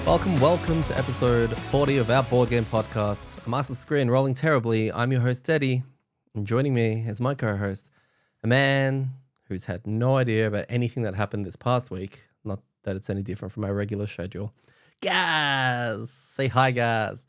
Welcome to episode 40 of our board game podcast. A master screen rolling terribly. I'm your host, Detty, and joining me is my co-host, a man who's had no idea about anything that happened this past week. Not that it's any different from our regular schedule. Gaz! Say hi, Gaz.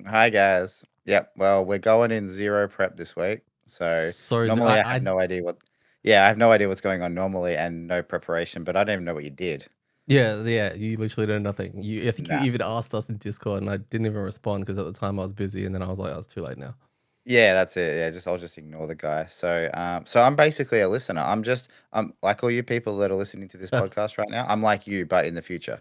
Hi guys. Yep. Well, we're going in zero prep this week, so normally I have no idea what. Yeah, I have no idea what's going on normally, and no preparation. But I don't even know what you did. Yeah, you literally know nothing. I think Nah. you even asked us in Discord, and I didn't even respond because at the time I was busy, and then I was like, oh, it's too late now. Yeah, that's it. Yeah, I'll just ignore the guy. So, so I'm basically a listener. I'm like all you people that are listening to this podcast right now. I'm like you, but in the future.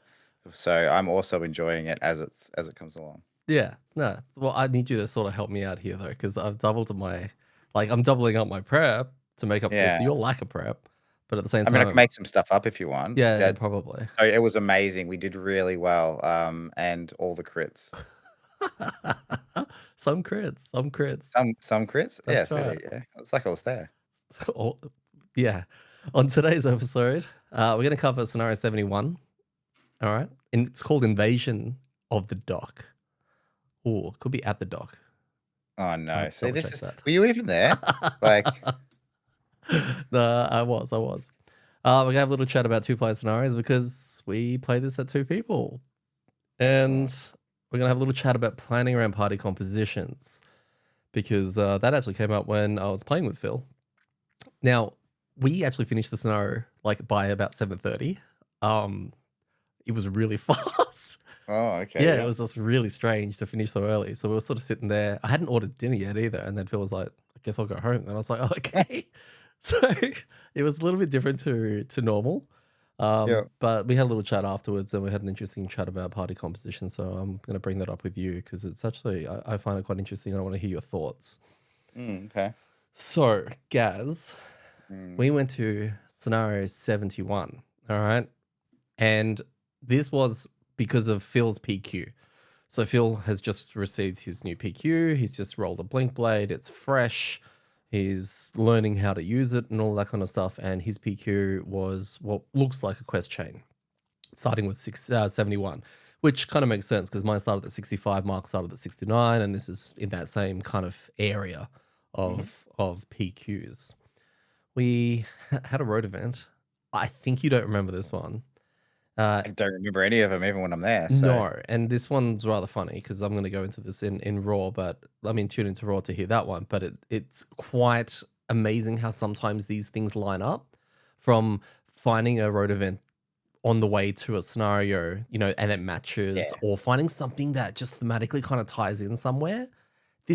So I'm also enjoying it as it comes along. Yeah, no. Well, I need you to sort of help me out here though, because I'm doubling up my prep to make up for your lack of prep. But at the same time, I can make some stuff up if you want. Yeah, probably. So it was amazing. We did really well. And all the crits. Some crits. Some crits. That's yeah, right. yeah. It's like I was there. Yeah. On today's episode, we're going to cover scenario 71. All right. And it's called Invasion of the Dock. Oh, could be at the dock. Oh no! See, this is. Were you even there? Like, no, I was. We're gonna have a little chat about two-player scenarios because we play this at two people, and we're gonna have a little chat about planning around party compositions because that actually came up when I was playing with Phil. Now we actually finished the scenario like by about 7:30. It was really fast. Oh, okay. Yeah, it was just really strange to finish so early. So we were sort of sitting there. I hadn't ordered dinner yet either. And then Phil was like, I guess I'll go home. And I was like, oh, okay. So it was a little bit different to normal. But we had a little chat afterwards and we had an interesting chat about party composition. So I'm going to bring that up with you because it's actually, I find it quite interesting. And I want to hear your thoughts. Okay. So, Gaz, we went to scenario 71. All right. And this was because of Phil's PQ. So Phil has just received his new PQ. He's just rolled a Blink Blade. It's fresh. He's learning how to use it and all that kind of stuff. And his PQ was what looks like a quest chain, starting with 71, which kind of makes sense because mine started at 65, Mark started at 69, and this is in that same kind of area of PQs. We had a road event. I think you don't remember this one. I don't remember any of them, even when I'm there. So. No, and this one's rather funny because I'm going to go into this in Raw, but tune into Raw to hear that one. But it's quite amazing how sometimes these things line up from finding a road event on the way to a scenario, and it matches, or finding something that just thematically kind of ties in somewhere.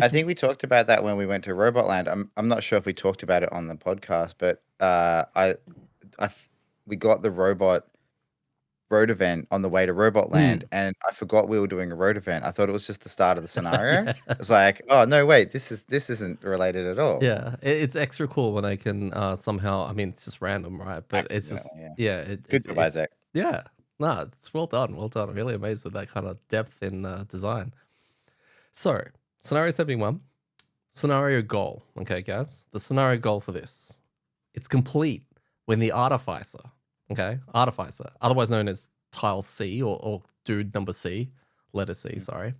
I think we talked about that when we went to Robotland. I'm not sure if we talked about it on the podcast, but we got the road event on the way to Robotland, and I forgot we were doing a road event. I thought it was just the start of the scenario. It's like, oh no, wait, this isn't related at all. Yeah, it's extra cool when I can somehow. It's just random, right? But it's just good job, Isaac. Yeah, no, it's well done. I'm really amazed with that kind of depth in design. So, scenario 71, scenario goal. Okay, guys, the scenario goal for this, it's complete when the artificer. Okay, artificer, otherwise known as tile C or dude number C, letter C, sorry.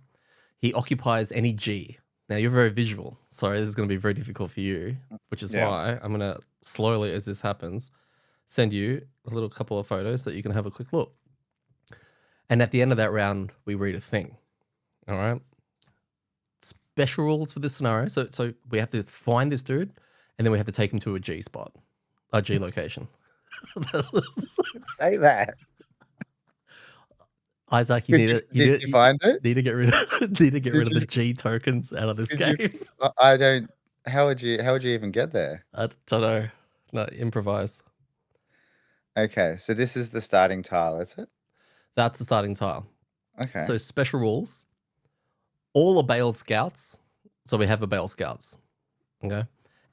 He occupies any G. Now, you're very visual, so this is going to be very difficult for you, which is why I'm going to slowly, as this happens, send you a little couple of photos that you can have a quick look. And at the end of that round, we read a thing. All right? Special rules for this scenario. So we have to find this dude, and then we have to take him to a G spot, a G location. Say that, Isaac. Did you find it? Need to get rid of the G tokens out of this game. I don't. How would you even get there? I don't know. No, improvise. Okay, so this is the starting tile, is it? That's the starting tile. Okay. So special rules. All are Bale Scouts. So we have a Bale Scouts. Okay.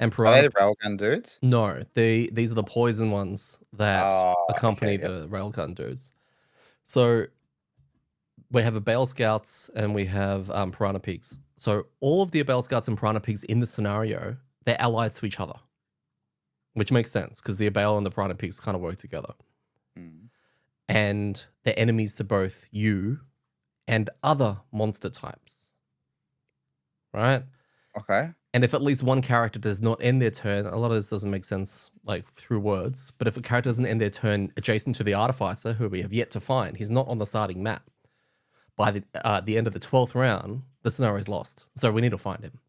And are they the railgun dudes? No, these are the poison ones that accompany the railgun dudes. So we have a Bale Scouts and we have Piranha Pigs. So all of the Bale Scouts and Piranha Pigs in the scenario, they're allies to each other, which makes sense because the Bale and the Piranha Pigs kind of work together. And they're enemies to both you and other monster types, right? Okay. And if at least one character does not end their turn, a lot of this doesn't make sense like through words, but if a character doesn't end their turn adjacent to the Artificer, who we have yet to find, he's not on the starting map. By the end of the 12th round, the scenario is lost. So we need to find him.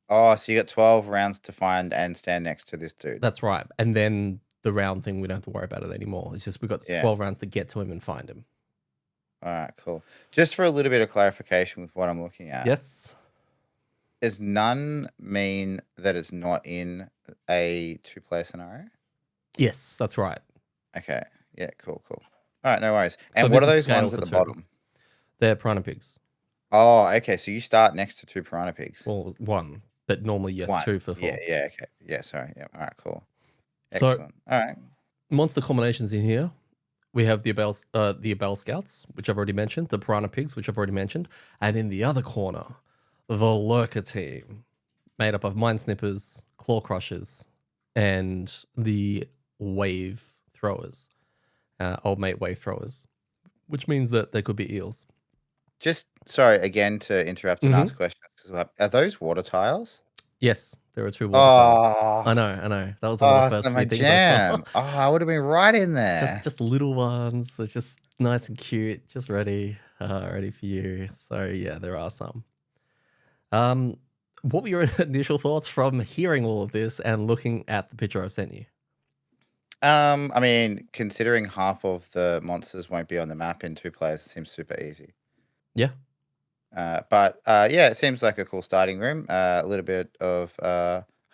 Oh, so you got 12 rounds to find and stand next to this dude. That's right. And then the round thing, we don't have to worry about it anymore. It's just we've got 12 rounds to get to him and find him. All right, cool. Just for a little bit of clarification with what I'm looking at. Yes. Does none mean that it's not in a 2-player scenario? Yes, that's right. Okay. Yeah, cool. All right, no worries. So And what are this is those ones scale at the for two. bottom? They're Piranha Pigs. Oh, okay. So you start next to 2 Piranha Pigs. Well, one, but normally, yes, One. 2 for 4. Yeah, okay. Yeah, sorry. Yeah, all right, cool. So- Excellent. All right. Monster combinations in here. We have the Abel Scouts, which I've already mentioned, the Piranha Pigs, which I've already mentioned, and in the other corner, the Lurker team, made up of Mind Snippers, Claw Crushers, and the Wave Throwers, Old Mate Wave Throwers, which means that they could be eels. Just, sorry, again, to interrupt and Mhm. ask questions. Are those water tiles? Yes, there are 2 water tiles. Oh, I know. That was one of the that's first my few things I saw. jam. Oh, I would have been right in there. Just little ones. They're just nice and cute, just ready for you. So yeah, there are some. What were your initial thoughts from hearing all of this and looking at the picture I've sent you? I mean, considering half of the monsters won't be on the map in 2 players, it seems super easy. Yeah. But yeah, it seems like a cool starting room. A little bit of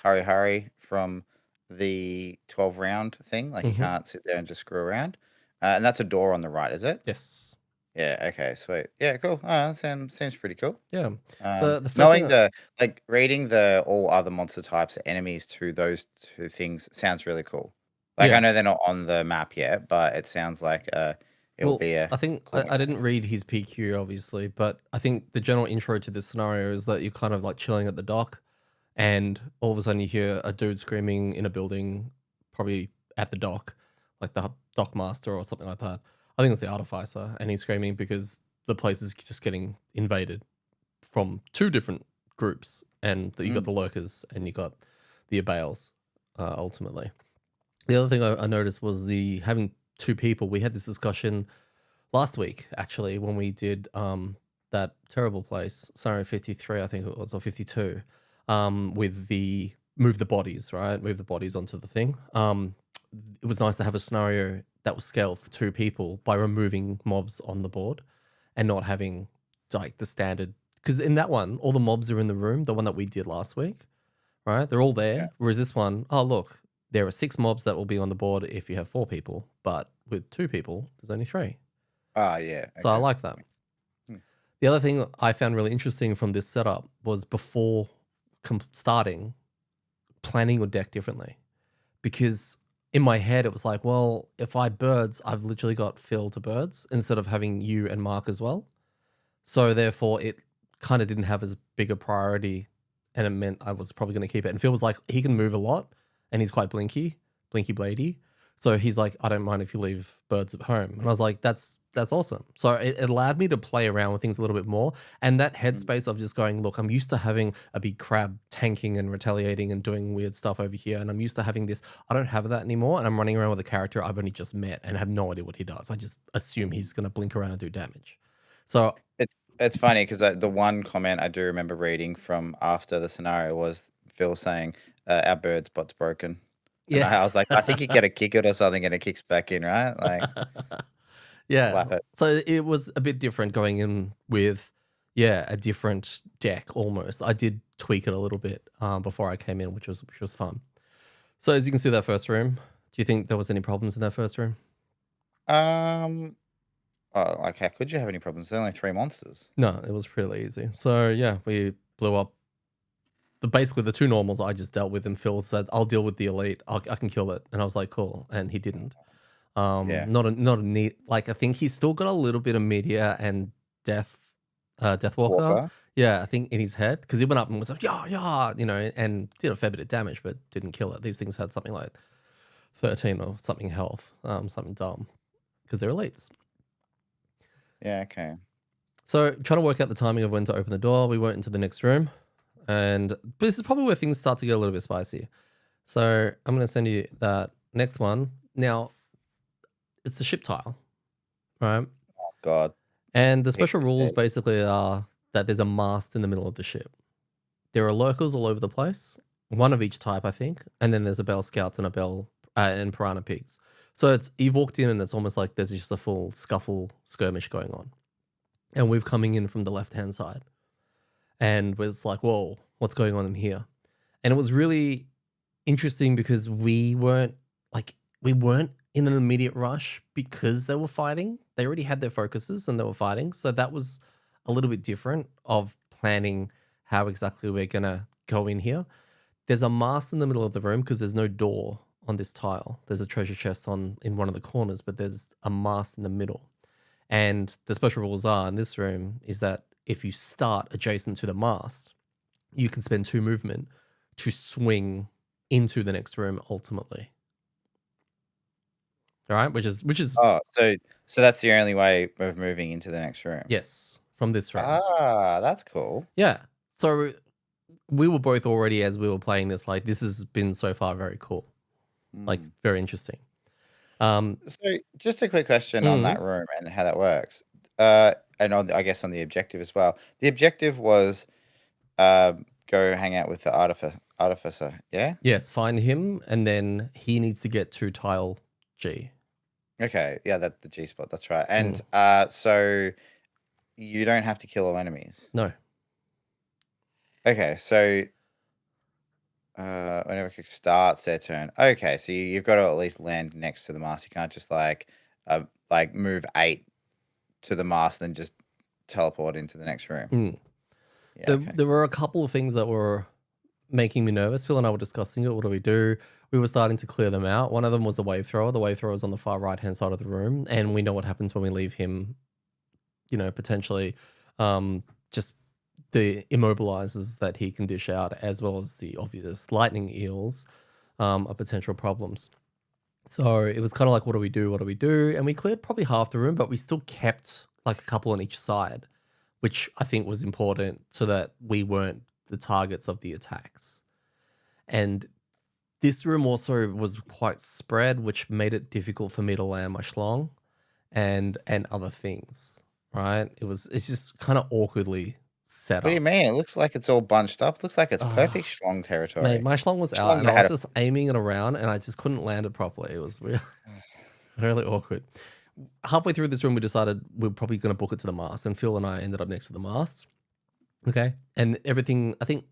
hurry from the 12 round thing. Like you Mhm. can't sit there and just screw around. And that's a door on the right, is it? Yes. Yeah. Okay. Sweet. Yeah. Cool. That seems pretty cool. Yeah. The first Knowing thing reading the all other monster types enemies to those 2 things sounds really cool. Like Yeah. I know they're not on the map yet, but it sounds like it'll be a I think cool I didn't read his PQ obviously, but I think the general intro to this scenario is that you're kind of like chilling at the dock, and all of a sudden you hear a dude screaming in a building, probably at the dock, like the dock master or something like that. I think it's the Artificer, and he's screaming because the place is just getting invaded from 2 different groups, and you got the Lurkers and you got the Abales, ultimately. The other thing I noticed was the having 2 people. We had this discussion last week, actually, when we did that terrible place, scenario 53, I think it was, or 52, with the move the bodies, right? Move the bodies onto the thing. It was nice to have a scenario that was scaled for 2 people by removing mobs on the board and not having like the standard. Because in that one, all the mobs are in the room, the one that we did last week, right? They're all there. Yeah. Whereas this one, oh, look, there are 6 mobs that will be on the board if you have 4 people, but with 2 people, there's only 3. Oh yeah. So I okay. like that. Hmm. The other thing I found really interesting from this setup was before starting, planning your deck differently. Because in my head, it was like, well, if I had birds, I've literally got Phil to birds instead of having you and Mark as well. So therefore, it kind of didn't have as big a priority, and it meant I was probably going to keep it. And Phil was like, he can move a lot, and he's quite blinky bladey. So he's like, I don't mind if you leave birds at home. And I was like, that's awesome. So it allowed me to play around with things a little bit more. And that headspace of just going, look, I'm used to having a big crab tanking and retaliating and doing weird stuff over here. And I'm used to having this. I don't have that anymore. And I'm running around with a character I've only just met and have no idea what he does. I just assume he's going to blink around and do damage. So It's funny because the one comment I do remember reading from after the scenario was Phil saying, "Our bird spot's broken." And yeah, I was like, I think you get a kick it or something, and it kicks back in, right? Like yeah. slap it. So it was a bit different going in with, a different deck almost. I did tweak it a little bit before I came in, which was fun. So as you can see, that first room. Do you think there was any problems in that first room? Like how could you have any problems? There's only 3 monsters. No, it was pretty easy. So yeah, we blew up basically the 2 normals I just dealt with, and Phil said, "I'll deal with the elite. I can kill it." And I was like, "Cool," and he didn't. Yeah. Not a neat. Like I think he's still got a little bit of media and Deathwalker. Walker. Yeah, I think in his head, because he went up and was like, yeah, and did a fair bit of damage, but didn't kill it. These things had something like 13 or something health, something dumb, because they're elites. Yeah. Okay. So trying to work out the timing of when to open the door, we went into the next room. But this is probably where things start to get a little bit spicy. So I'm going to send you that next one. Now, it's the ship tile, right? God. And the special People rules say- basically are that there's a mast in the middle of the ship. There are lurkers all over the place, one of each type, I think. And then there's a Bell Scouts and a Bell and Piranha Pigs. So you've walked in and it's almost like there's just a full scuffle skirmish going on. And we're coming in from the left-hand side. And was like, whoa, what's going on in here? And it was really interesting because we weren't in an immediate rush because they were fighting. They already had their focuses and they were fighting. So that was a little bit different of planning how exactly we're going to go in here. There's a mast in the middle of the room because there's no door on this tile. There's a treasure chest in one of the corners, but there's a mast in the middle. And the special rules are in this room is that if you start adjacent to the mast, you can spend 2 movement to swing into the next room ultimately. All right, which is Oh, so that's the only way of moving into the next room. yes, from this room. Ah, that's cool. Yeah. So we were both already, as we were playing this, like this has been so far very cool. Like very interesting. So just a quick question on that room and how that works. And I guess on the objective as well. The objective was go hang out with the artificer, yeah? Yes, find him, and then he needs to get to tile G. Okay, yeah, that's the G spot, that's right. And so you don't have to kill all enemies. No. Okay, so whenever it starts their turn. Okay, so you've got to at least land next to the mast. You can't just like move 8 to the mast and then just teleport into the next room. Yeah, okay. There were a couple of things that were making me nervous. Phil and I were discussing it. What do we do? We were starting to clear them out. One of them was the wave thrower. The wave thrower is on the far right-hand side of the room, and we know what happens when we leave him, potentially just the immobilizers that he can dish out, as well as the obvious lightning eels are potential problems. So it was kind of like, what do we do? What do we do? And we cleared probably half the room, but we still kept like a couple on each side, which I think was important so that we weren't the targets of the attacks. And this room also was quite spread, which made it difficult for me to land my schlong and other things, right? It's just kind of awkwardly set What do you up. mean? It looks like it's all bunched up. Looks like it's perfect schlong territory. Mate, my schlong was out and I was just aiming it around and I just couldn't land it properly. It was really, really awkward. Halfway through this room, we decided we're probably going to book it to the mast, and Phil and I ended up next to the mast. Okay. And everything, I think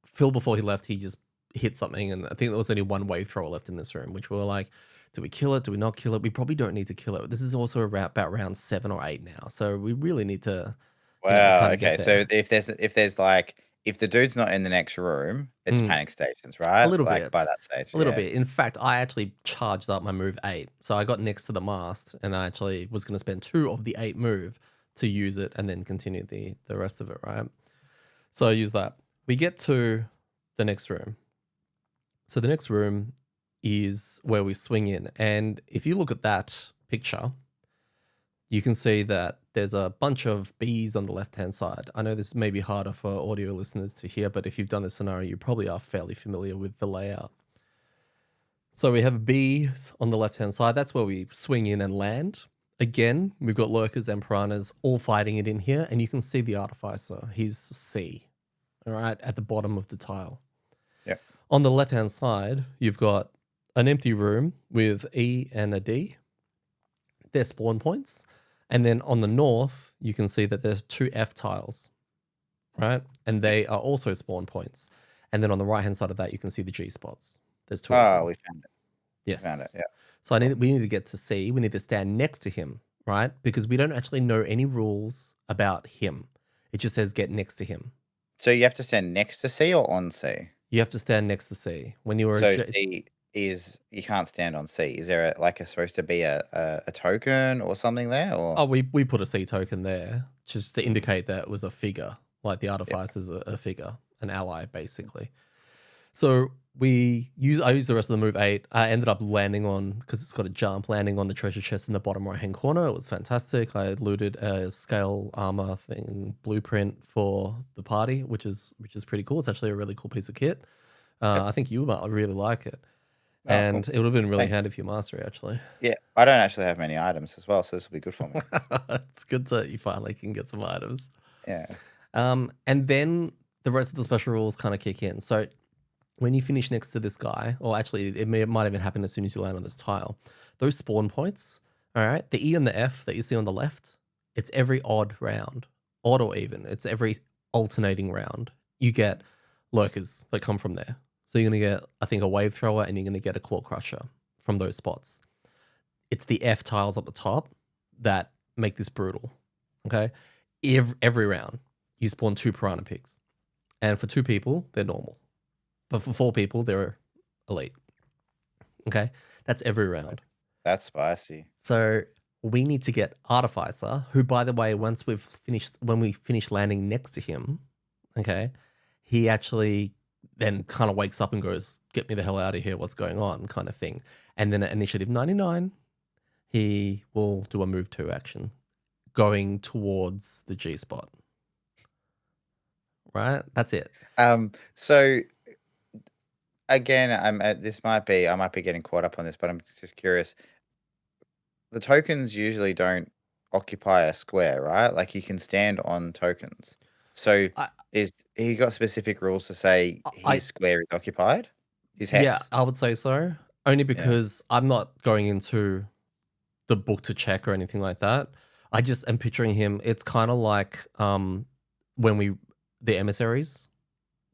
Phil, before he left, he just hit something, and I think there was only one wave thrower left in this room, which we were like, do we kill it? Do we not kill it? We probably don't need to kill it. This is also about round 7 or 8 now, so we really need to. Wow. Okay. So if the dude's not in the next room, it's panic stations, right? A little bit. By that stage. A little bit. In fact, I actually charged up my move 8. So I got next to the mast and I actually was going to spend 2 of the 8 move to use it and then continue the rest of it, right? So I use that. We get to the next room. So the next room is where we swing in. And if you look at that picture, you can see that there's a bunch of bees on the left-hand side. I know this may be harder for audio listeners to hear, but if you've done this scenario, you probably are fairly familiar with the layout. So we have bees on the left-hand side. That's where we swing in and land. Again, we've got lurkers and piranhas all fighting it in here, and you can see the artificer. He's C, all right, at the bottom of the tile. Yep. On the left-hand side, you've got an empty room with E and a D. They're spawn points. And then on the north, you can see that there's 2 F tiles, right? And they are also spawn points. And then on the right-hand side of that, you can see the G spots. There's 2 of them. Oh, we found it. Yes. We found it, yeah. So we need to get to C. We need to stand next to him, right? Because we don't actually know any rules about him. It just says get next to him. So you have to stand next to C or on C? You have to stand next to C. When you were C is you can't stand on C. Is there supposed to be a token or something there? Or oh, we put a C token there just to indicate that it was a figure, like the artificer's a figure, an ally basically. So I used the rest of the move 8. I ended up landing on, because it's got a jump, landing on the treasure chest in the bottom right hand corner. It was fantastic. I looted a scale armor thing blueprint for the party, which is pretty cool. It's actually a really cool piece of kit. I think you might really like it. Oh, cool. And it would have been really Thank you. handy for your mastery, actually. Yeah, I don't actually have many items as well, so this will be good for me. It's good that you finally can get some items. Yeah. And then the rest of the special rules kind of kick in. So when you finish next to this guy, or actually it might even happen as soon as you land on this tile, those spawn points, all right, the E and the F that you see on the left, it's every odd round, odd or even. It's every alternating round. You get lurkers that come from there. So you're going to get, I think, a wave thrower, and you're going to get a claw crusher from those spots. It's the F tiles at the top that make this brutal, okay? Every round, you spawn 2 piranha pigs. And for 2 people, they're normal. But for 4 people, they're elite. Okay? That's every round. That's spicy. So we need to get Artificer, who, by the way, when we finish landing next to him, okay, he actually then kind of wakes up and goes, "Get me the hell out of here, what's going on," kind of thing. And then at Initiative 99, he will do a move 2 action going towards the G spot. Right? That's it. So again, I might be getting caught up on this, but I'm just curious. The tokens usually don't occupy a square, right? Like you can stand on tokens. So is he got specific rules to say his square is occupied? His hex? Yeah, I would say so. Only because I'm not going into the book to check or anything like that. I just am picturing him. It's kind of like when the emissaries,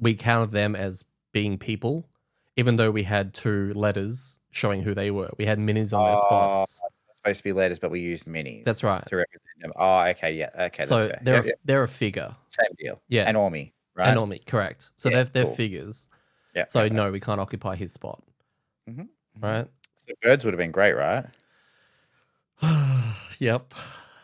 we counted them as being people, even though we had 2 letters showing who they were. We had minis on their spots. Supposed to be letters, but we used minis. That's right. To represent them. Oh, okay, yeah, okay. So that's fair. they're a figure. Same deal. Yeah. An Ormi, right? An Ormi, correct. So Yeah, they're cool. figures. Yeah. So no, we can't occupy his spot. Mhm, Right? So birds would have been great, right? Yep.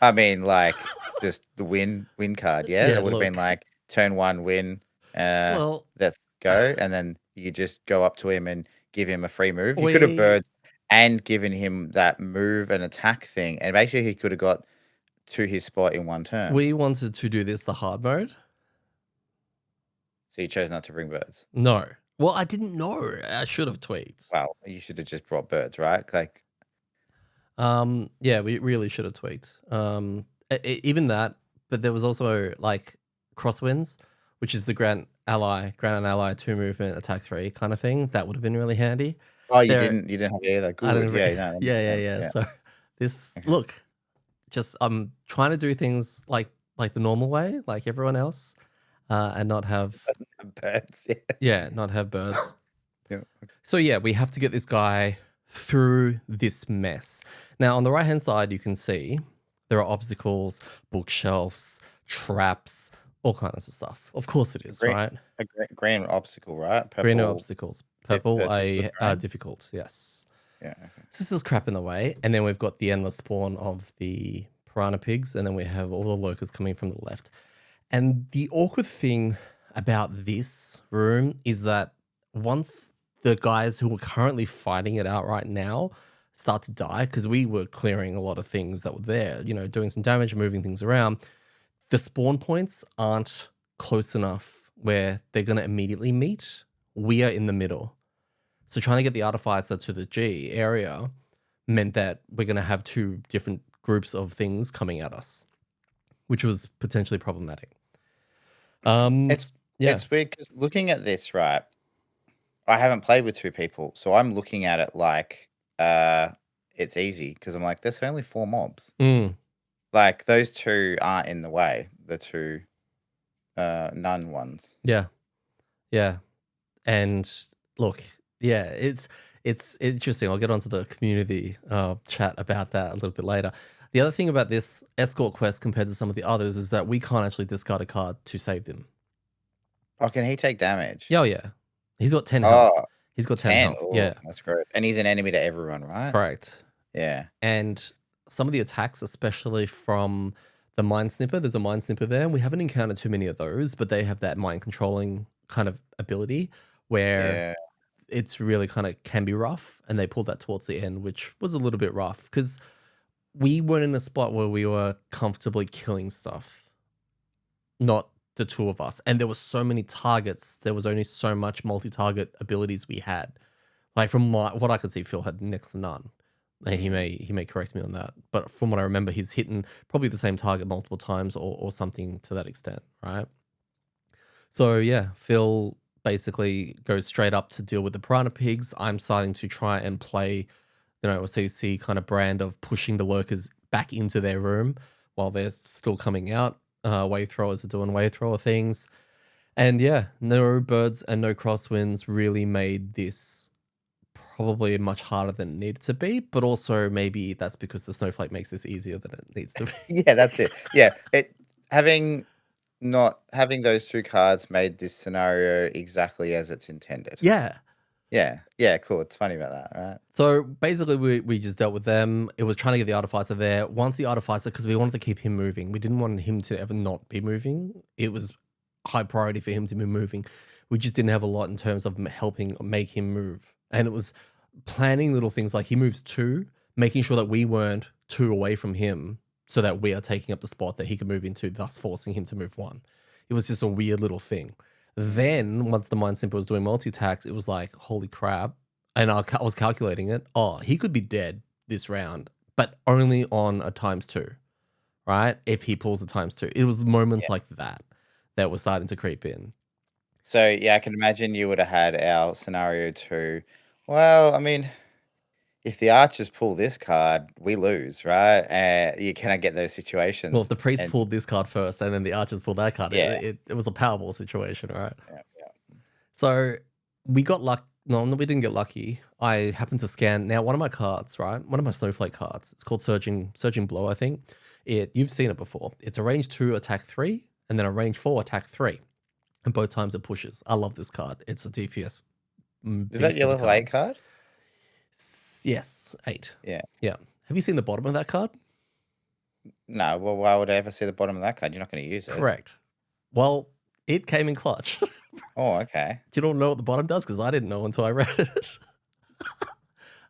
I mean, like just the win card, yeah? Yeah, That would have been look. like turn 1 win. Well, Let's go, and then you just go up to him and give him a free move. You could We- have birds and given him that move and attack thing, and basically he could have got to his spot in 1 turn. we wanted to do this the hard mode. So you chose not to bring birds. No. Well, I didn't know. I should have tweaked. Well, you should have just brought birds, right? Like, Yeah, we really should have tweaked. Even that, but there was also like crosswinds, which is the Grant and Ally 2 movement, attack 3 kind of thing. That would have been really handy. oh, you didn't have any of that. I didn't Good. re- Yeah, no, that yeah, makes yeah. sense, So this look, just I'm trying to do things like the normal way, like everyone else, and not have Doesn't have birds. not have birds. Yeah. So yeah, we have to get this guy through this mess. Now on the right hand side, you can see there are obstacles, bookshelves, traps, all kinds of stuff. Of course it is, right? A green obstacle, right? Purple. Green are obstacles, purple difficult, are right? difficult. Yes. Yeah. Okay. So this is crap in the way, and then we've got the endless spawn of the piranha pigs, and then we have all the lurkers coming from the left. And the awkward thing about this room is that once the guys who are currently fighting it out right now start to die, because we were clearing a lot of things that were there, doing some damage, moving things around, the spawn points aren't close enough where they're going to immediately meet. We are in the middle. So trying to get the Artificer to the G area meant that we're going to have 2 different groups of things coming at us, which was potentially problematic. It's weird because looking at this, right, I haven't played with 2 people, so I'm looking at it like it's easy because I'm like, there's only 4 mobs. Like those 2 aren't in the way, the 2 none ones. Yeah. And look, yeah, it's interesting. I'll get onto the community chat about that a little bit later. The other thing about this escort quest compared to some of the others is that we can't actually discard a card to save them. Oh, can he take damage? Yeah, he's got 10 health. He's got 10 health. Oh, yeah, that's great. And he's an enemy to everyone, right? correct. Yeah. And some of the attacks, especially from the Mind Snipper, there's a Mind Snipper there. We haven't encountered too many of those, but they have that mind controlling kind of ability where it's really kind of can be rough, and they pulled that towards the end, which was a little bit rough because we weren't in a spot where we were comfortably killing stuff, not the two of us. And there were so many targets. There was only so much multi-target abilities we had. Like from what I could see, Phil had next to none. He may correct me on that, but from what I remember, he's hitting probably the same target multiple times or something to that extent, right? So yeah, Phil basically goes straight up to deal with the piranha pigs. I'm starting to try and play, a CC kind of brand of pushing the lurkers back into their room while they're still coming out. Wave throwers are doing wave thrower things. And yeah, no birds and no crosswinds really made this probably much harder than it needed to be, but also maybe that's because the snowflake makes this easier than it needs to be. Yeah, that's it. Yeah, not having those 2 cards made this scenario exactly as it's intended. Yeah. Yeah, cool. It's funny about that, right? So basically, we just dealt with them. It was trying to get the artificer there. Once the artificer, because we wanted to keep him moving, we didn't want him to ever not be moving. It was high priority for him to be moving. We just didn't have a lot in terms of helping make him move. And it was planning little things like he moves 2, making sure that we weren't 2 away from him so that we are taking up the spot that he could move into, thus forcing him to move 1. It was just a weird little thing. Then once the Mind Simple was doing multi-attacks, it was like, holy crap. And I was calculating it. Oh, he could be dead this round, but only on a ×2, right? If he pulls a ×2. It was moments like that was starting to creep in. So, yeah, I can imagine you would have had our scenario 2. Well, I mean, if the archers pull this card, we lose, right? You cannot get those situations. Well, if the priest pulled this card first and then the archers pulled that card, it was a Powerball situation, right? Yeah. So we got luck. No, we didn't get lucky. I happened to scan. Now, one of my cards, right? One of my Snowflake cards. It's called Surging Blow, I think. You've seen it before. It's a range 2, attack 3, and then a range 4, attack 3. And both times it pushes. I love this card. It's a DPS. Is that your level 8 card? Yes, 8. Yeah. Have you seen the bottom of that card? No. Well, why would I ever see the bottom of that card? You're not going to use it. Correct. Well, it came in clutch. Oh, okay. Do you not know what the bottom does? Because I didn't know until I read it.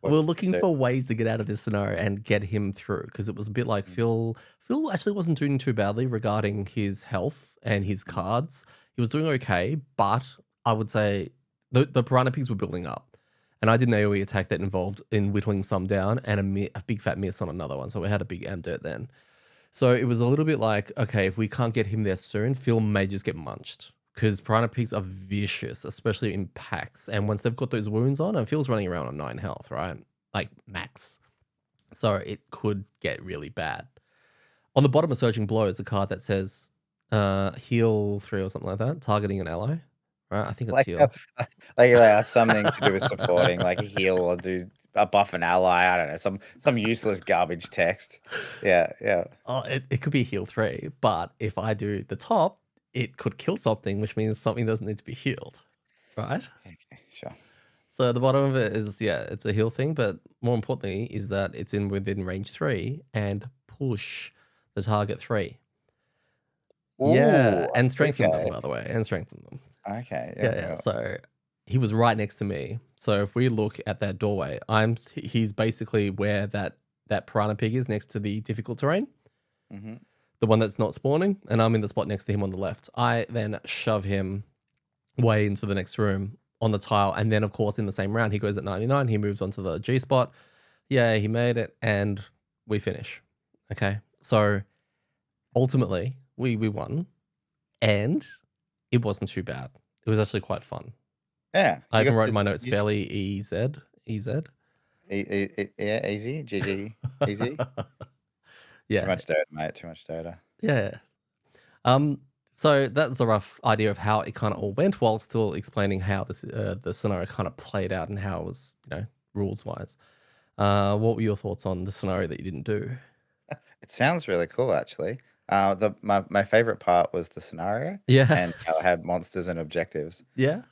We're looking for ways to get out of this scenario and get him through, because it was a bit like Phil. Phil actually wasn't doing too badly regarding his health and his cards. He was doing okay, but I would say the piranha pigs were building up. And I did an AoE attack that involved in whittling some down and a big fat miss on another one. So we had a big amDirt then. So it was a little bit like, okay, if we can't get him there soon, Phil may just get munched. Because piranha pigs are vicious, especially in packs. And once they've got those wounds on, and Phil's running around on 9 health, right? Like max. So it could get really bad. On the bottom of Surging Blow is a card that says heal 3 or something like that, targeting an ally. Right? I think it's heal. Like something to do with supporting, like heal or do a buff an ally. I don't know, some useless garbage text. Yeah. Oh, it could be heal 3, but if I do the top, it could kill something, which means something doesn't need to be healed, right? Okay, sure. So the bottom of it is, it's a heal thing, but more importantly is that it's within range 3 and push the target 3. Ooh, and strengthen them, by the way, and strengthen them. Okay. Yeah. So he was right next to me. So if we look at that doorway, he's basically where that piranha pig is, next to the difficult terrain. Mm-hmm. The one that's not spawning, and I'm in the spot next to him on the left. I then shove him way into the next room on the tile, and then of course in the same round he goes at 99. He moves onto the G spot. Yeah, he made it, and we finish. Okay, so ultimately we won, and it wasn't too bad. It was actually quite fun. Yeah, I even wrote in my notes fairly easy. Yeah, easy, GG, easy. Yeah. Too much data, mate. Too much data. Yeah. So that's a rough idea of how it kind of all went, while still explaining how this the scenario kind of played out and how it was, rules wise. What were your thoughts on the scenario that you didn't do? It sounds really cool, actually. My favorite part was the scenario. Yeah. And how it had monsters and objectives. Yeah.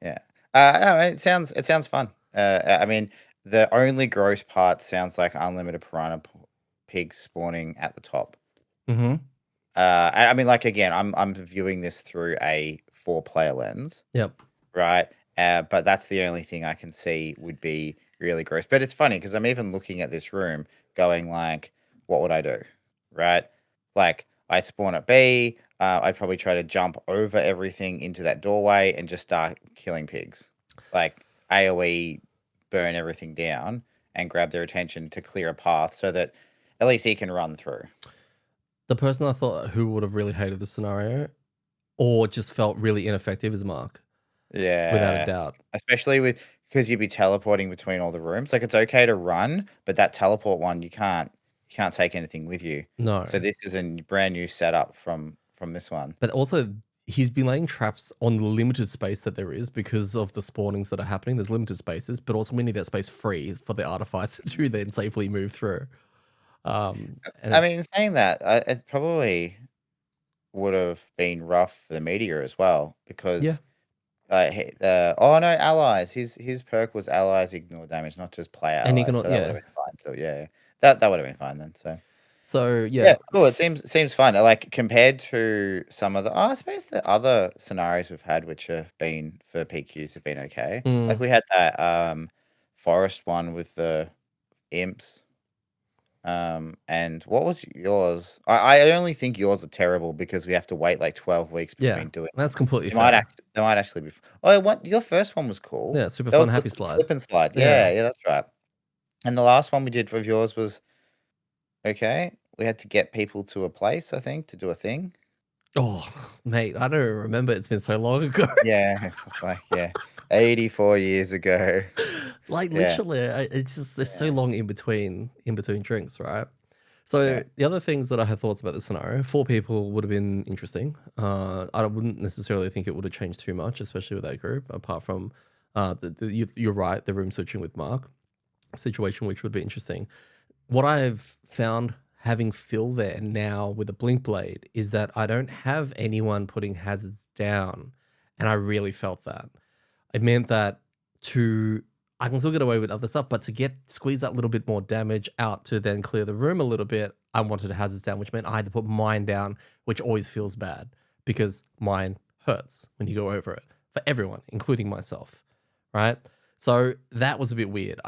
Yeah. No, it sounds fun. I mean, the only gross part sounds like unlimited piranha pigs spawning at the top. Mm-hmm. I mean, like, again, I'm viewing this through a 4-player lens. Yep. Right. But that's the only thing I can see would be really gross. But it's funny because I'm even looking at this room going like, what would I do? Right? Like I spawn at B, I'd probably try to jump over everything into that doorway and just start killing pigs. Like AoE, burn everything down and grab their attention to clear a path so that at least he can run through. The person I thought who would have really hated the scenario or just felt really ineffective is Mark, without a Yeah. doubt. Especially with because you'd be teleporting between all the rooms. Like it's okay to run, but that teleport one you can't take anything with you. No. So this is a brand new setup from this one. But also, he's been laying traps on the limited space that there is because of the spawnings that are happening. There's limited spaces, but also we need that space free for the artificer to then safely move through. And I mean, saying that, it probably would have been rough for the media as well yeah, because oh no, allies. His perk was allies ignore damage, not just player and you allies. can, So that would yeah. have been fine. So yeah, that would have been fine then. So So yeah, yeah, cool. It seems fun. Like compared to some of the, I suppose the other scenarios we've had, which have been for PQs, have been okay. Like mm, we had that forest one with the imps. And what was yours? I only think yours are terrible because we have to wait like 12 weeks yeah, between doing that's them. completely They might fair. act. They might actually be. Oh, what? Your first one was cool. Yeah, super That fun, was the happy slide. slip and slide. Yeah. Yeah, that's right. And the last one we did of yours was okay. We had to get people to a place, I think, to do a thing. Oh, mate, I don't remember. It's been so long ago. Yeah, it's like 84 years ago. Like Yeah, literally, it's just there's so yeah, long in between drinks, right? So yeah. the other things that I had thoughts about the scenario, 4 people would have been interesting. I wouldn't necessarily think it would have changed too much, especially with that group. Apart from, you're right, the room switching with Mark situation, which would be interesting. What I've found having Phil there now with a blink blade is that I don't have anyone putting hazards down, and I really felt that. It meant that to I can still get away with other stuff, but to squeeze that little bit more damage out to then clear the room a little bit, I wanted hazards down, which meant I had to put mine down, which always feels bad because mine hurts when you go over it for everyone, including myself, right? So that was a bit weird.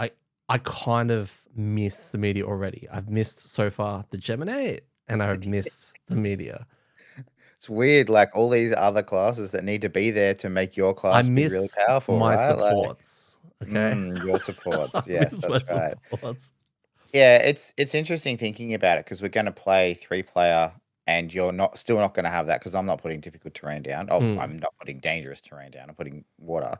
I kind of miss the media already. I've missed so far the Gemini and I've missed the media. It's weird, like all these other classes that need to be there to make your I class be really miss powerful, my right? Like, supports. Okay. your supports. I Yes, miss my that's right. supports. Yeah, it's interesting thinking about it because we're going to play 3 player, and you're not going to have that because I'm not putting difficult terrain down. Oh, Mm, I'm not putting dangerous terrain down. I'm putting water,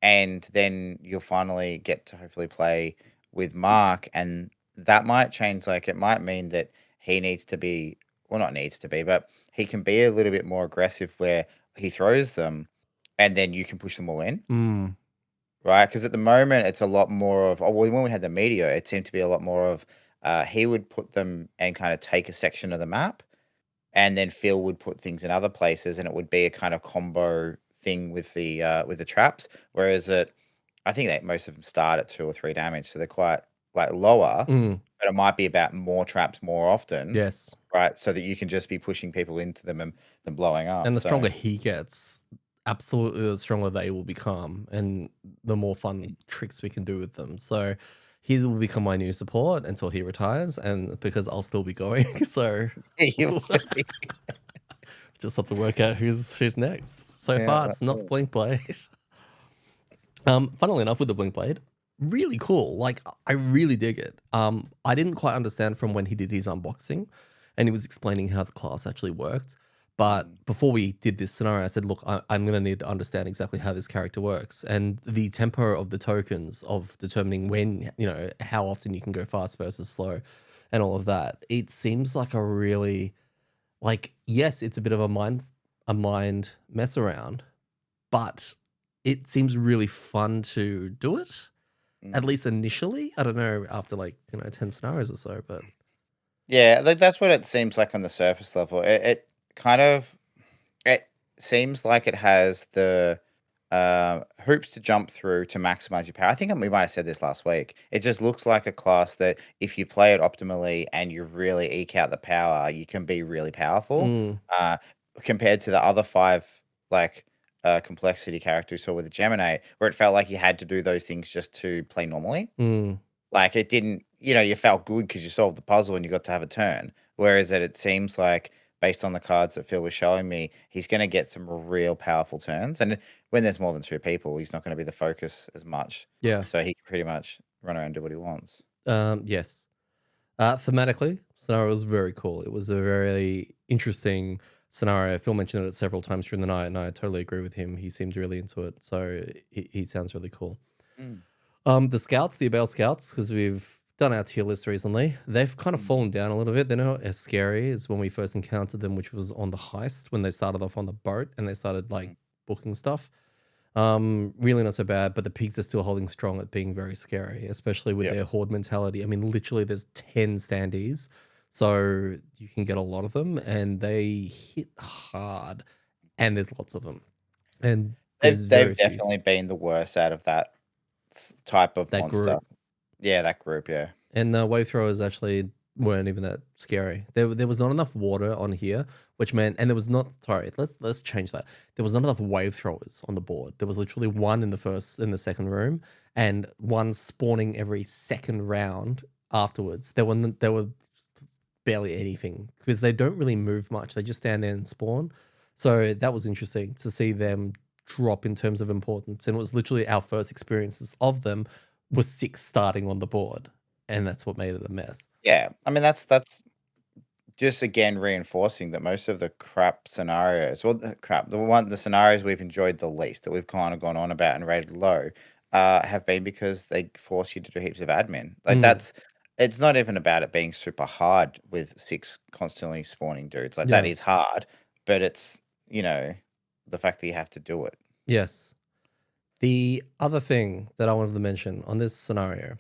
and then you'll finally get to hopefully play with Mark, and that might change. Like it might mean that he needs to be, well, not needs to be, but he can be a little bit more aggressive where he throws them, and then you can push them all in. mm, Right, because at the moment, it's a lot more of well, when we had the meteor, it seemed to be a lot more of, he would put them and kinda take a section of the map, and then Phil would put things in other places, and it would be a kind of combo thing with the traps, whereas I think that most of them start at 2 or 3 damage, so they're quite, like, lower, mm. but it might be about more traps more often, Yes. right, so that you can just be pushing people into them and them blowing up, And the so stronger he gets, absolutely the stronger they will become and the more fun tricks we can do with them. So he will become my new support until he retires and because I'll still be going. So you'll see. just have to work out who's next. So Yeah, far that's it's not it. Blink Blade. Funnily enough, with the Blink Blade, really cool. Like I really dig it. I didn't quite understand from when he did his unboxing, and he was explaining how the class actually worked. But Mm, before we did this scenario, I said, "Look, I'm going to need to understand exactly how this character works and the tempo of the tokens of determining when, how often you can go fast versus slow, and all of that." It seems like a really, like, yes, it's a bit of a mind mess around, but it seems really fun to do it, at mm. least initially. I don't know after 10 scenarios or so, but Yeah, that's what it seems like on the surface level. It kind of it seems like it has the hoops to jump through to maximize your power. I think we might have said this last week. It just looks like a class that if you play it optimally and you really eke out the power, you can be really powerful. mm, Uh, Compared to the other 5 like complexity character we saw with the Gemini, where it felt like you had to do those things just to play normally. Mm, Like it didn't, you felt good because you solved the puzzle and you got to have a turn. Whereas it seems like based on the cards that Phil was showing me, he's going to get some real powerful turns. And when there's more than two people, he's not going to be the focus as much. yeah. So he can pretty much run around and do what he wants. Yes. Thematically, scenario was very cool. It was a very interesting scenario. Phil mentioned it several times during the night, and I totally agree with him. He seemed really into it, so he sounds really cool. The scouts, the Abel scouts, because we've done our tier list recently, they've kind of fallen down a little bit. They're not as scary as when we first encountered them, which was on the heist when they started off on the boat and they started like booking stuff. Really not so bad, but the pigs are still holding strong at being very scary, especially with their horde mentality. I mean, literally, there's 10 standees, so you can get a lot of them, and they hit hard, and there's lots of them, and there's very They've few. definitely been the worst out of that type of That monster. group. Yeah, that group. Yeah. And the wave throwers actually weren't even that scary. There was not enough water on here, which meant, and there was not. Sorry, let's change that. There was not enough wave throwers on the board. There was literally one in the second room, and one spawning every second round afterwards. There were barely anything because they don't really move much. They just stand there and spawn. So that was interesting to see them drop in terms of importance. And it was literally our first experiences of them was 6 starting on the board. And that's what made it a mess. Yeah. I mean, that's just again reinforcing that most of the crap scenarios, well, the scenarios we've enjoyed the least, that we've kind of gone on about and rated low, have been because they force you to do heaps of admin. Like it's not even about it being super hard with 6 constantly spawning dudes. Like that is hard, but it's the fact that you have to do it. Yes. The other thing that I wanted to mention on this scenario,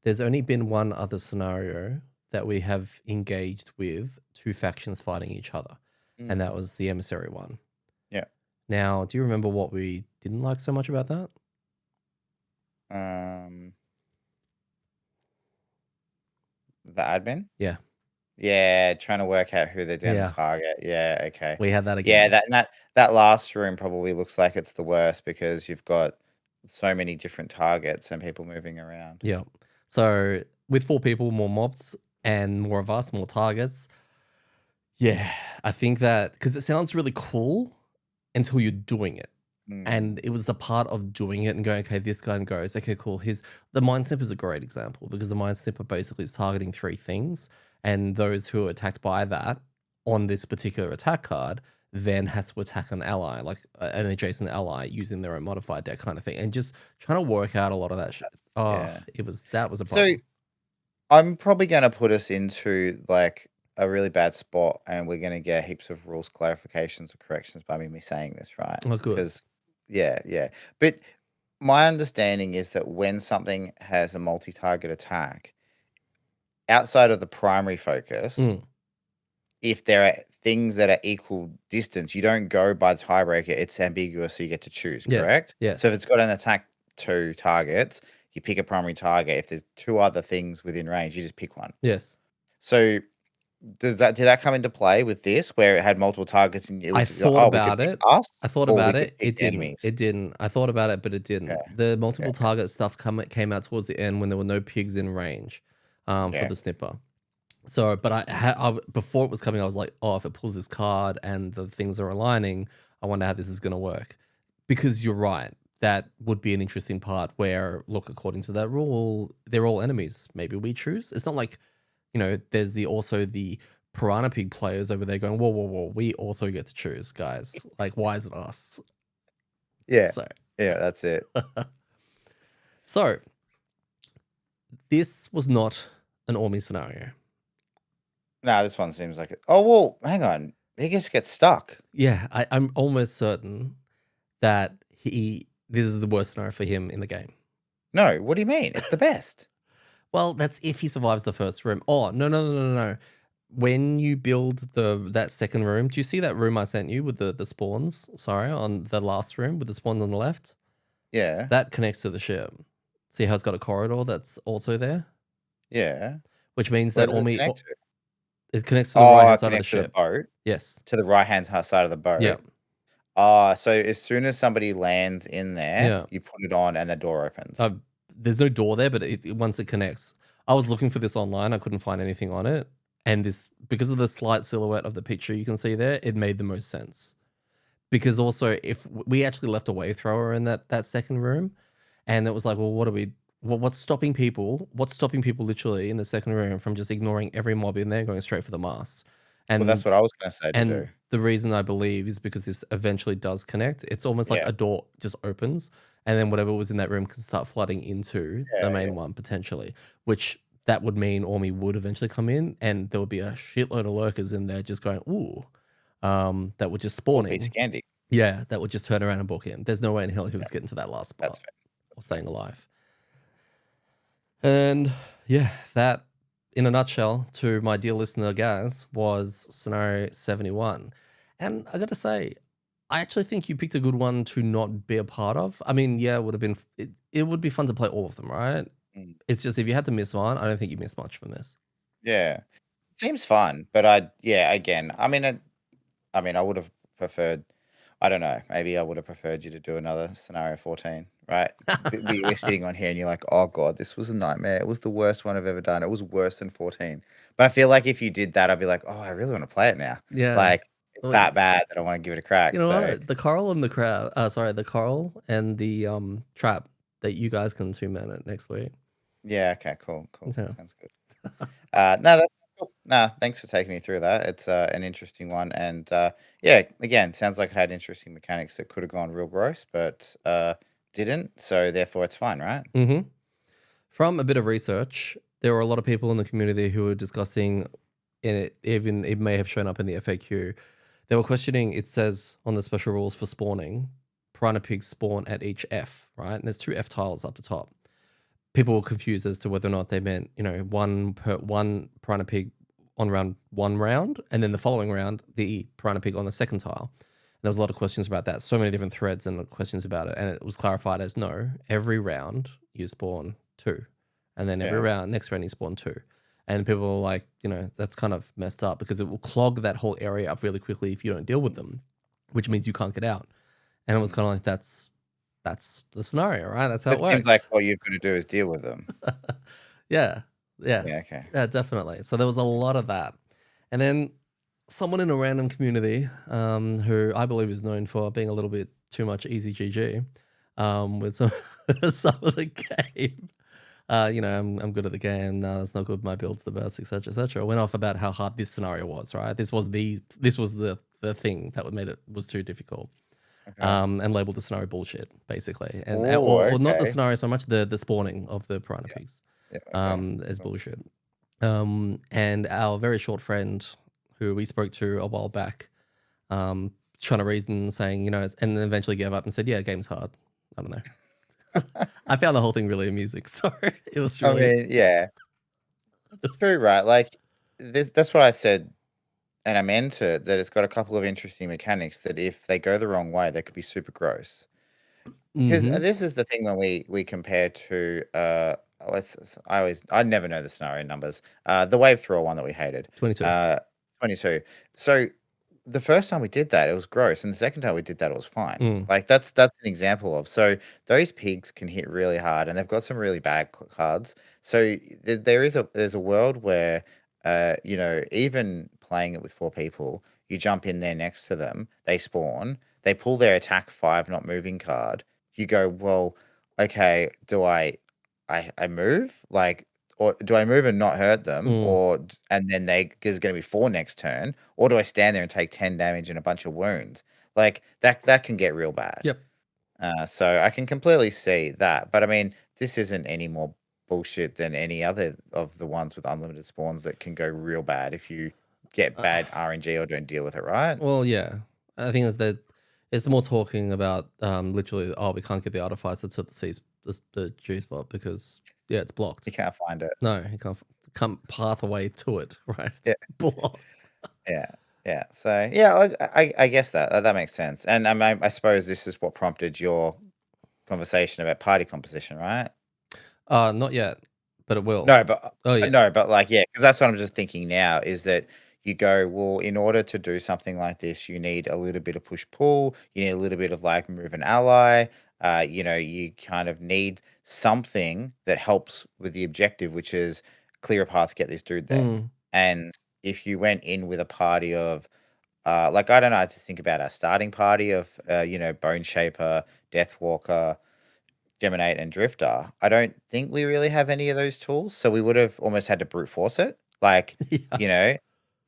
there's only been one other scenario that we have engaged with 2 factions fighting each other, and that was the emissary one. Yeah. Now, do you remember what we didn't like so much about that? The admin? Yeah. Yeah, trying to work out who they're going to target. Yeah, okay. We had that again. Yeah, that last room probably looks like it's the worst because you've got so many different targets and people moving around. Yeah. So with 4 people, more mobs, and more of us, more targets. Yeah, I think that because it sounds really cool until you're doing it. And it was the part of doing it and going, okay, this guy goes, okay, cool. The Mind Snipper is a great example because the Mind Snipper basically is targeting 3 things. And those who are attacked by that on this particular attack card then has to attack an ally, like an adjacent ally using their own modifier deck kind of thing. And just trying to work out a lot of that shit. That was a problem. So I'm probably going to put us into like a really bad spot and we're going to get heaps of rules clarifications or corrections by me saying this, right? Oh, good. Because yeah. But my understanding is that when something has a multi-target attack, outside of the primary focus, if there are things that are equal distance, you don't go by the tiebreaker. It's ambiguous, so you get to choose, correct? Yes. So if it's got an attack 2 targets, you pick a primary target. If there's 2 other things within range, you just pick one. Yes. So did that come into play with this, where it had multiple targets and I thought about it. It didn't. Enemies? It didn't. I thought about it, but it didn't. Okay. The multiple target stuff came out towards the end when there were no pigs in range for the snipper. So, but I before it was coming, I was like, oh, if it pulls this card and the things are aligning, I wonder how this is going to work. Because you're right. That would be an interesting part where, look, according to that rule, they're all enemies. Maybe we choose. It's not like, there's also the Piranha Pig players over there going, whoa, we also get to choose, guys. Like, why is it us? Yeah. Yeah, that's it. So, this was not an Ormy scenario. No, this one seems like it. Oh, well, hang on. He just gets stuck. Yeah, I'm almost certain that this is the worst scenario for him in the game. No, what do you mean? It's the best. Well, that's if he survives the first room. Oh, no. When you build that second room, do you see that room I sent you with the spawns? Sorry, on the last room with the spawns on the left? Yeah. That connects to the ship. See how it's got a corridor that's also there? Yeah. Which means Where that does it connects to the right-hand side of the connects to the ship. boat? Yes. To the right-hand side of the boat? Yeah. So as soon as somebody lands in there, Yeah. you put it on and the door opens. There's no door there, but once it connects, I was looking for this online. I couldn't find anything on it, and this because of the slight silhouette of the picture you can see there, it made the most sense. Because also, if we actually left a wave thrower in that second room, and it was like, well, what are we? Well, what's stopping people? What's stopping people literally in the second room from just ignoring every mob in there, going straight for the mast? Well, And that's what I was gonna say to do. and the reason I believe is because this eventually does connect. It's almost like Yeah. a door just opens, and then whatever was in that room can start flooding into the Yeah, main one potentially, which that would mean Ormi would eventually come in, and there would be a shitload of lurkers in there just going, ooh, that were just cool piece of spawning. candy. Yeah, that would just turn around and book in. There's no way in hell he was getting to that last That's spot fair. or That's fair. staying alive. And yeah, that in a nutshell, to my dear listener, guys, was scenario 71. And I got to say, I actually think you picked a good one to not be a part of. I mean, yeah, it would have been, it would be fun to play all of them, right? Mm. It's just if you had to miss one, I don't think you missed much from this. Yeah. Seems fun, but again, I mean, I would have preferred. I don't know. Maybe I would have preferred you to do another scenario 14, right? We're sitting on here and you're like, oh God, this was a nightmare. It was the worst one I've ever done. It was worse than 14. But I feel like if you did that, I'd be like, oh, I really want to play it now. Yeah. Like, it's Well, that bad that I want to give it a crack. you know So, what? The coral and the crab, the coral and the trap that you guys can 2-man it next week. yeah, okay, cool. Yeah. Sounds good. No, that's cool. No, thanks for taking me through that. It's an interesting one, and yeah, again, sounds like it had interesting mechanics that could have gone real gross, but didn't. So therefore, it's fine, right? Mm-hmm. From a bit of research, there were a lot of people in the community who were discussing, and it may have shown up in the FAQ. They were questioning. It says on the special rules for spawning, piranha pigs spawn at each F, right? And there's 2 F tiles up the top. People were confused as to whether or not they meant, one piranha pig on round 1 round, and then the following round the piranha pig on the second tile. And there was a lot of questions about that. So many different threads and questions about it, and it was clarified as no. Every round you spawn 2, and then every Yeah. next round you spawn 2. And people were like, that's kind of messed up because it will clog that whole area up really quickly if you don't deal with them, which means you can't get out. And it was kind of like that's the scenario, right? That's how It it seems like works. all you've got to do is deal with them. Yeah, yeah, Yeah. Okay. yeah, definitely. So there was a lot of that, and then someone in a random community, who I believe is known for being a little bit too much easy GG, with some some of the game. I'm good at the game. No, that's not good. My build's the best, etc., etc. Went off about how hard this scenario was. Right, this was the thing that made it was too difficult. Okay. And labeled the scenario bullshit, basically, and Oh, or not the okay. scenario so much, the spawning of the piranha pigs, Yeah. Okay. as Cool. bullshit. And our very short friend, who we spoke to a while back, trying to reason, saying, and then eventually gave up and said, "Yeah, game's hard." I don't know. I found the whole thing really amusing. So it was I really, mean, yeah, it's true, right? Like, that's what I said, and I meant it, that it's got a couple of interesting mechanics that if they go the wrong way, they could be super gross. Because mm-hmm, this is the thing when we compare to I never know the scenario numbers. The wave thrower one that we hated. 22. 22. So the first time we did that, it was gross, and the second time we did that, it was fine. Mm. Like that's an example of so those pigs can hit really hard, and they've got some really bad cards. So there's a world where even playing it with 4 people, you jump in there next to them, they spawn, they pull their attack 5 not moving card. You go, well, okay, do I move? Like, or do I move and not hurt them? Mm. And then there's gonna be 4 next turn, or do I stand there and take 10 damage and a bunch of wounds? Like, that can get real bad. Yep. So I can completely see that, but I mean, this isn't any more bullshit than any other of the ones with unlimited spawns that can go real bad if you get Uh, bad RNG or don't deal with it, right? well, yeah. I think it's more talking about literally, oh, we can't get the artificer to the G spot because yeah, it's blocked. You can't find it. No, he can't path away to it, right? Yeah. It's blocked. Yeah, yeah. So yeah, I guess that makes sense. And I suppose this is what prompted your conversation about party composition, right? Not yet, but it will. No, but Oh yeah. no, but like yeah, because that's what I'm just thinking now is that you go, well, in order to do something like this, you need a little bit of push pull, you need a little bit of like move an ally. You kind of need something that helps with the objective, which is clear a path to get this dude there. Mm. And if you went in with a party of like I don't know how to think about our starting party of Bone Shaper, Deathwalker, Geminate, and Drifter. I don't think we really have any of those tools, so we would have almost had to brute force it. Like, Yeah. you know,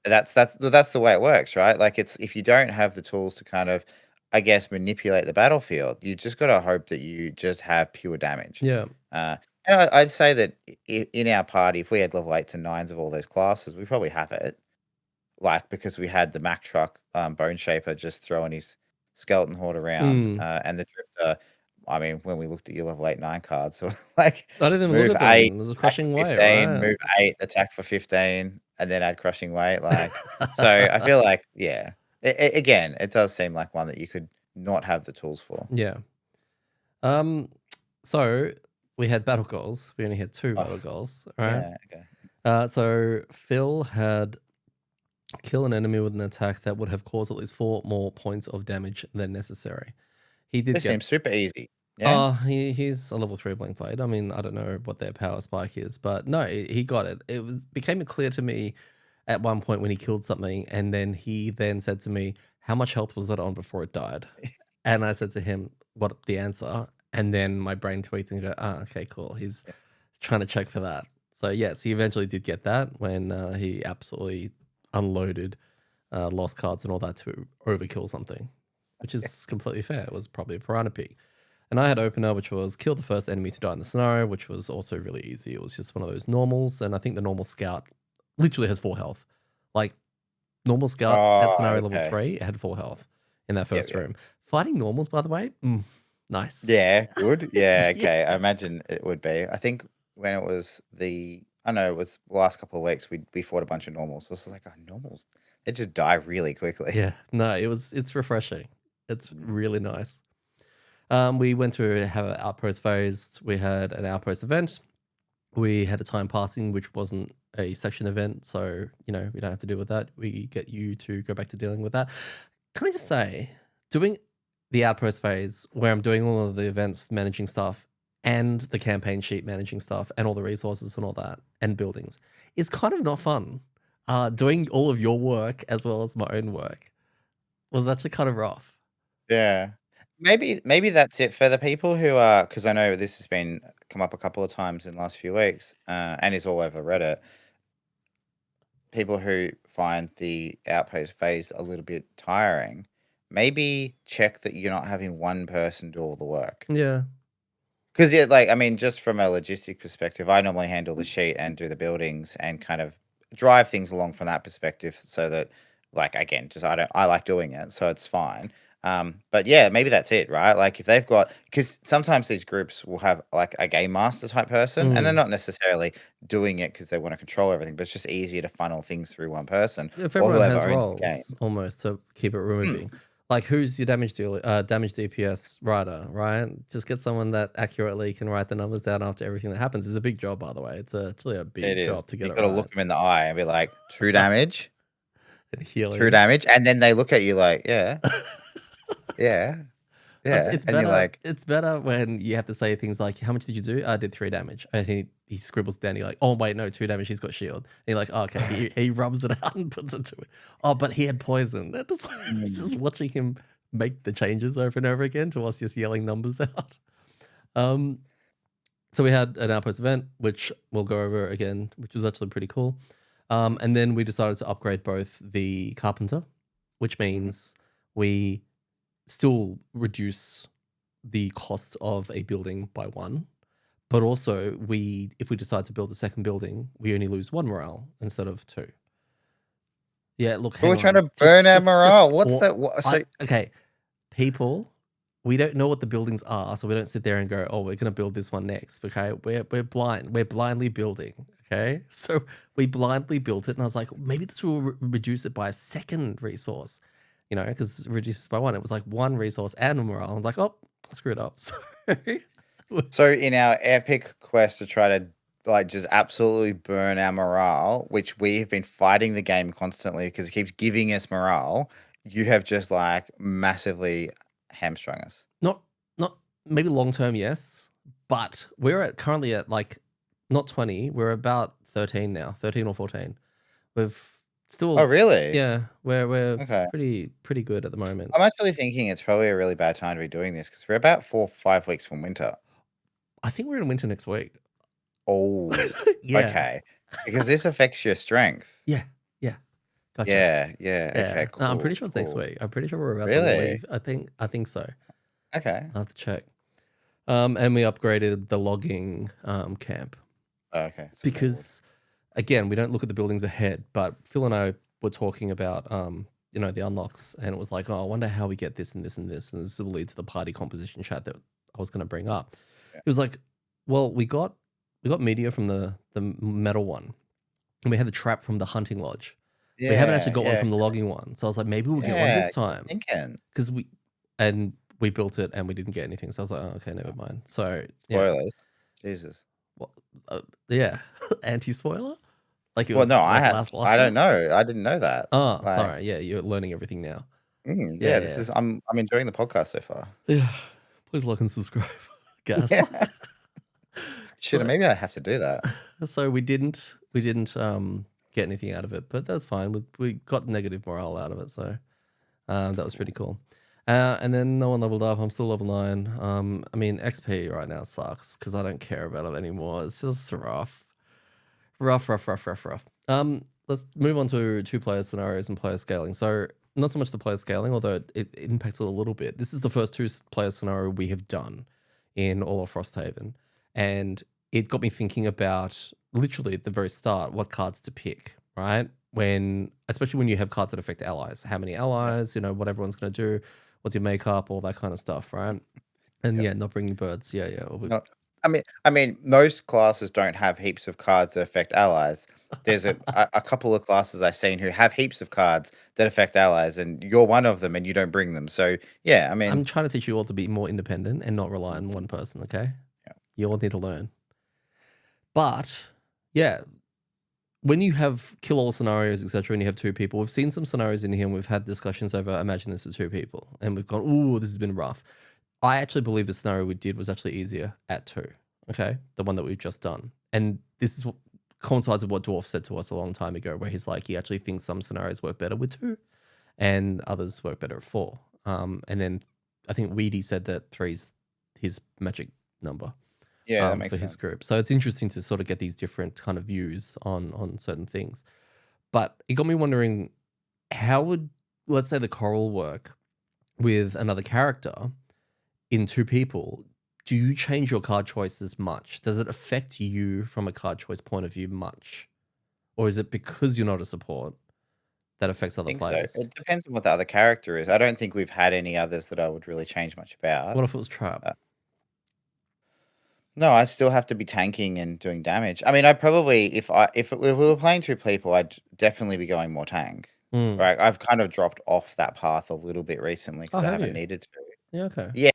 that's the way it works, right? Like it's if you don't have the tools to kind of, I guess, manipulate the battlefield, you just gotta hope that you just have pure damage. Yeah. Uh, and I'd say that in our party, if we had level 8s and 9s of all those classes, we probably have it. Like because we had the Mack truck, Bone Shaper just throwing his skeleton horde around, Mm. and the Drifter. I mean, when we looked at your level 8, 9 cards, so like I didn't even look move at 8, them. It was a attack for crushing weight, 15, right? move 8, attack for 15, and then add crushing weight. Like, so I feel like, yeah, again, it does seem like one that you could not have the tools for. Yeah. So we had battle goals. We only had 2 battle Oh, goals, right? yeah, okay. So Phil had kill an enemy with an attack that would have caused at least 4 more points of damage than necessary. He did This get seems super easy. Yeah? he's a level 3 blink blade. I mean, I don't know what their power spike is, but no, he got it. It became clear to me at one point when he killed something, and then he then said to me, "How much health was that on before it died?" And I said to him, "What the answer?" And then my brain tweets and go, okay, cool. He's trying to check for that. So yes, he eventually did get that when he absolutely unloaded lost cards and all that to overkill something, which is completely fair. It was probably a piranha pig. And I had opener, which was kill the first enemy to die in the scenario, which was also really easy. It was just one of those normals, and I think the normal scout literally has 4 health. Like normal scout at Oh, scenario level okay. 3 had 4 health in that Yep, first yep. room. Fighting normals, by the way, nice. Yeah, good. Yeah, Yeah. okay. I imagine it would be. I think when it was I know it was the last couple of weeks, we fought a bunch of normals. This is like, oh, normals, they just die really quickly. Yeah, no, it's refreshing. It's Mm. really nice. We went to have an outpost phase. We had an outpost event. We had a time passing, which wasn't a section event, so we don't have to deal with that. We get you to go back to dealing with that. Can I just say, doing the outpost phase where I'm doing all of the events, managing stuff, and the campaign sheet managing stuff, and all the resources and all that, and buildings, is kind of not fun. Doing all of your work as well as my own work was actually kind of rough. Yeah. Maybe that's it for the people who are, because I know this has been come up a couple of times in the last few weeks, and is all over Reddit. People who find the outpost phase a little bit tiring, maybe check that you're not having one person do all the work. Yeah. Because yeah, like I mean, just from a logistic perspective, I normally handle the sheet and do the buildings and kind of drive things along from that perspective, so that, like again, just I like doing it, so it's fine. But yeah, maybe that's it, right? Like if they've got, because sometimes these groups will have like a game master type person, and they're Mm. not necessarily doing it because they want to control everything, but it's just easier to funnel things through one person If or everyone whoever has owns the roles game. almost to keep it moving. Like who's your damage damage DPS writer, right? Just get someone that accurately can write the numbers down after everything that happens. It's a big job, by the way. It's actually a It big is. job to get You it got to right. look them in the eye and be like, true damage. And True healing. damage, and then they look at you like, "Yeah, yeah, It's yeah," it's and you're better. like, It's better when you have to say things like, "How much did you do?" I did 3 damage, and he scribbles down. You're like, "Oh wait, no, 2 damage. He's got shield." And you're like, oh, "Okay." He rubs it out and puts it to it. Oh, but he had poison. It's "Mm." just watching him make the changes over and over again to us just yelling numbers out. Um, so we had an outpost event, which we'll go over again, which was actually pretty cool. And then we decided to upgrade both the carpenter, which means we still reduce the cost of a building by 1, but also if we decide to build a second building, we only lose 1 morale instead of 2. Yeah, look, But hang we're trying on. to burn our Just morale. What's or that? So okay, people, we don't know what the buildings are, so we don't sit there and go, "Oh, we're gonna build this one next." Okay, we're blind. We're blindly building. Okay, so we blindly built it, and I was like, maybe this will reduce it by a second resource, because it reduces by 1. It was like 1 resource and morale. I'm like, oh, I screwed up. Sorry. so in our epic quest to try to like just absolutely burn our morale, which we have been fighting the game constantly because it keeps giving us morale, you have just like massively hamstrung us. Not maybe long term, yes, but we're currently at like not 20. We're about 13 now, 13 or 14. We've Oh, still, really? yeah, we're Okay. pretty good at the moment. I'm actually thinking it's probably a really bad time to be doing this because we're about 4, 5 weeks from winter. I think we're in winter next week. Oh, Yeah, okay. Because this affects your strength. yeah, yeah. Gotcha. Yeah, yeah. Okay, Yeah, no, I'm pretty cool, sure it's next cool. week. I'm pretty sure we're about to Really? leave. I think so. Okay. I'll have to check. And we upgraded the logging camp Oh, okay. Some more wood. because, again, we don't look at the buildings ahead. But Phil and I were talking about the unlocks, and it was like, oh, I wonder how we get this and this and this, and this will lead to the party composition chat that I was going to bring up. Yeah. It was like, well, we got media from the metal one, and we had the trap from the hunting lodge. We haven't actually Yeah, got one yeah, from the logging one, so I was like, maybe we'll get one yeah. this time Thinking. because we built it and we didn't get anything. So I was like, oh, okay, never mind. So yeah, Spoilers. Jesus. well, yeah, anti spoiler. Like it Well, no, was like last I don't time. know. I didn't know that. Oh, Like, sorry. Yeah, you're learning everything now. yeah, Yeah, this yeah, is I'm enjoying the podcast so far. yeah. Please like and subscribe, guys. Yeah. Shit, So maybe I have to do that. so we didn't get anything out of it, but that's fine. We got negative morale out of it, so that was pretty cool. And then no one leveled up. I'm still level 9. I mean, XP right now sucks because I don't care about it anymore. It's just rough. Rough. Let's move on to 2-player scenarios and player scaling. So not so much the player scaling, although it impacts it a little bit. This is the first 2-player scenario we have done in all of Frosthaven. And it got me thinking about literally at the very start, what cards to pick, right? Especially when you have cards that affect allies, how many allies, what everyone's going to do, what's your makeup, all that kind of stuff, right? And Yeah. yeah, not bringing birds. Yeah. No, I mean, most classes don't have heaps of cards that affect allies. There's a couple of classes I've seen who have heaps of cards that affect allies, and you're one of them, and you don't bring them. So yeah, I mean, I'm trying to teach you all to be more independent and not rely on one person, okay? Yeah. You all need to learn. But yeah, when you have kill all scenarios, etc., and you have 2 people, we've seen some scenarios in here and we've had discussions over imagine this is 2 people, and we've gone, ooh, this has been rough. I actually believe the scenario we did was actually easier at 2. Okay, the one that we've just done, and this is what coincides with what Dwarf said to us a long time ago, where he's like he actually thinks some scenarios work better with 2, and others work better at 4. And then I think Weedy said that 3's his magic number. yeah, that For makes his sense. group. So it's interesting to sort of get these different kind of views on certain things. But it got me wondering, how would, let's say, the coral work with another character in 2 people? Do you change your card choices much? Does it affect you from a card choice point of view much? Or is it because you're not a support that affects I other think so. players? It depends on what the other character is. I don't think we've had any others that I would really change much about. What if it was Trap? No, I still have to be tanking and doing damage. I mean, I probably if we were playing 2 people, I'd definitely be going more tank. Mm. Right? I've kind of dropped off that path a little bit recently Oh, because I have haven't you? needed to. Yeah, okay. Yeah,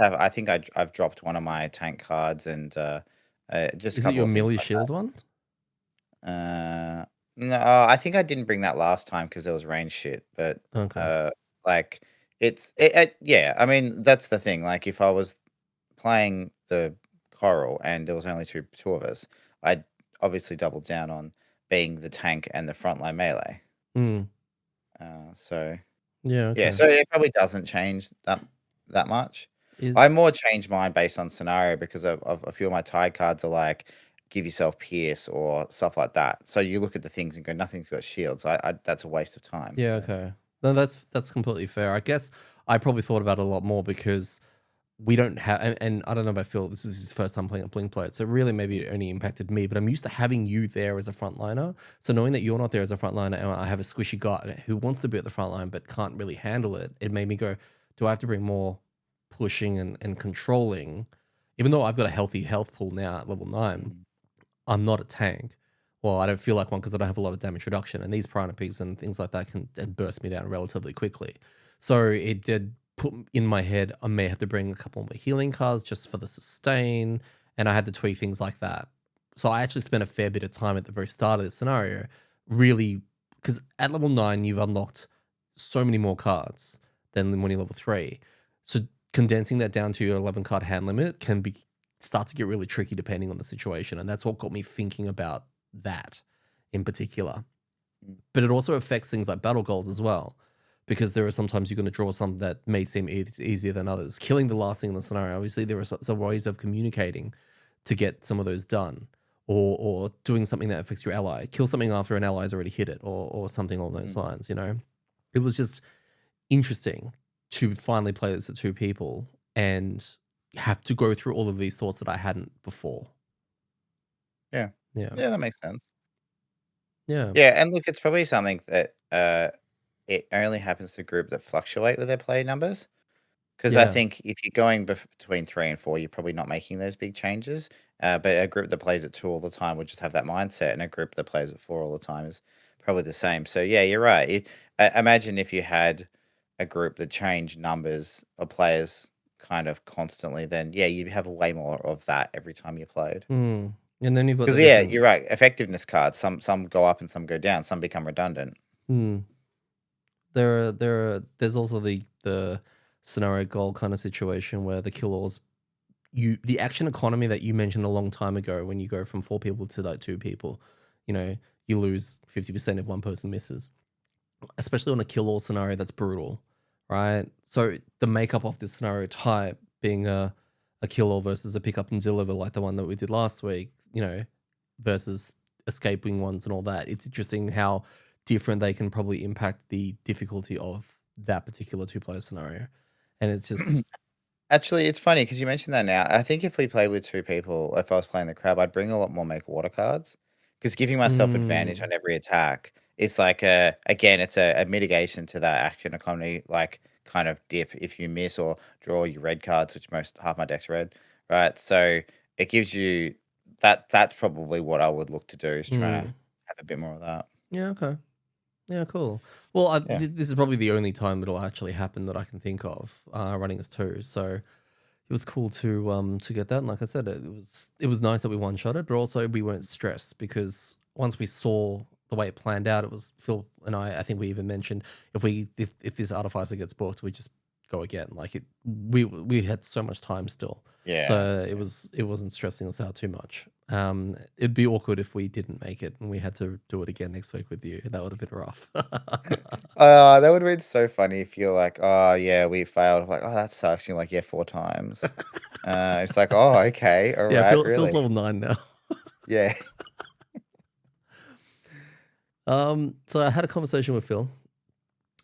I think I've dropped one of my tank cards and just a Is it couple your of things melee like shield one? that. No, I think I didn't bring that last time because there was range shit. But Okay. like yeah. I mean, that's the thing. Like, if I was playing the coral and there was only two of us, I'd obviously double down on being the tank and the frontline melee. Mm. So Yeah, yeah, okay. so it probably doesn't change that much. I Is more change mine based on scenario because of a few of my tide cards are like give yourself pierce or stuff like that. So you look at the things and go, nothing's got shields. I that's a waste of time. Yeah, So okay. No, that's completely fair. I guess I probably thought about it a lot more because we don't have, and I don't know about Phil, this is his first time playing a Blink Blade, so really maybe it only impacted me, but I'm used to having you there as a frontliner. So knowing that you're not there as a frontliner and I have a squishy guy who wants to be at the front line but can't really handle it, it made me go, do I have to bring more pushing and controlling? Even though I've got a healthy health pool now at level 9, mm, I'm not a tank. Well, I don't feel like one because I don't have a lot of damage reduction, and these piranha pigs and things like that can burst me down relatively quickly. So it did put in my head I may have to bring a couple more healing cards just for the sustain, and I had to tweak things like that. So I actually spent a fair bit of time at the very start of this scenario, really, because at level 9 you've unlocked so many more cards than when you're level 3. So condensing that down to your 11 card hand limit can be start to get really tricky depending on the situation, and that's what got me thinking about that in particular. Mm. But it also affects things like battle goals as well, because there are sometimes you're going to draw some that may seem easier than others. Killing the last thing in the scenario, obviously there are some ways of communicating to get some of those done, or doing something that affects your ally. Kill something after an ally's already hit it, or something along those lines, you know? It was just interesting to finally play this at 2 people and have to go through all of these thoughts that I hadn't before. Yeah. Yeah. Yeah, that makes sense. Yeah. Yeah, and look, it's probably something that it only happens to group that fluctuate with their play numbers. Because I Yeah. think if you're going between 3 and 4, you're probably not making those big changes. But a group that plays at 2 all the time would just have that mindset, and a group that plays at 4 all the time is probably the same. So yeah, you're right. Imagine if you had a group that changed numbers of players kind of constantly, then yeah, you'd have way more of that every time you played. Mm. And then you've got Because the yeah, different. you're right. Effectiveness cards, some go up and some go down. Some become redundant. Hmm. There's also the scenario goal kind of situation where the kill-alls, the action economy that you mentioned a long time ago, when you go from 4 people to like 2 people, you know, you lose 50% if one person misses, especially on a kill-all scenario that's brutal, right? So the makeup of this scenario type being a kill-all versus a pick up and deliver like the one that we did last week, you know, versus escaping ones and all that. It's interesting how different they can probably impact the difficulty of that particular 2-player scenario. And it's just Actually, it's funny because you mentioned that now. I think if we played with 2 people, if I was playing the crab, I'd bring a lot more make water cards. Because giving myself advantage mm, on every attack, it's like again, it's a mitigation to that action economy, like kind of dip if you miss or draw your red cards, which most half my deck's red, right? So it gives you that's probably what I would look to do is trying to mm. have a bit more of that. Yeah, okay. Yeah, cool. Well, Yeah. this is probably the only time it'll actually happen that I can think of, running as 2. So it was cool to get that. And like I said, it was nice that we one shot it, but also we weren't stressed because once we saw the way it planned out, it was Phil and I think we even mentioned if this artificer gets booked, we just go again. Like we had so much time still. Yeah. So it wasn't stressing us out too much. It'd be awkward if we didn't make it and we had to do it again next week with you. That would have been rough. That would have been so funny if you're like, "Oh, yeah, we failed." I'm like, "Oh, that sucks." You're like, "Yeah, 4 times." It's like, "Oh, okay, Yeah, alright, Phil's really?" level 9 now. Yeah. So I had a conversation with Phil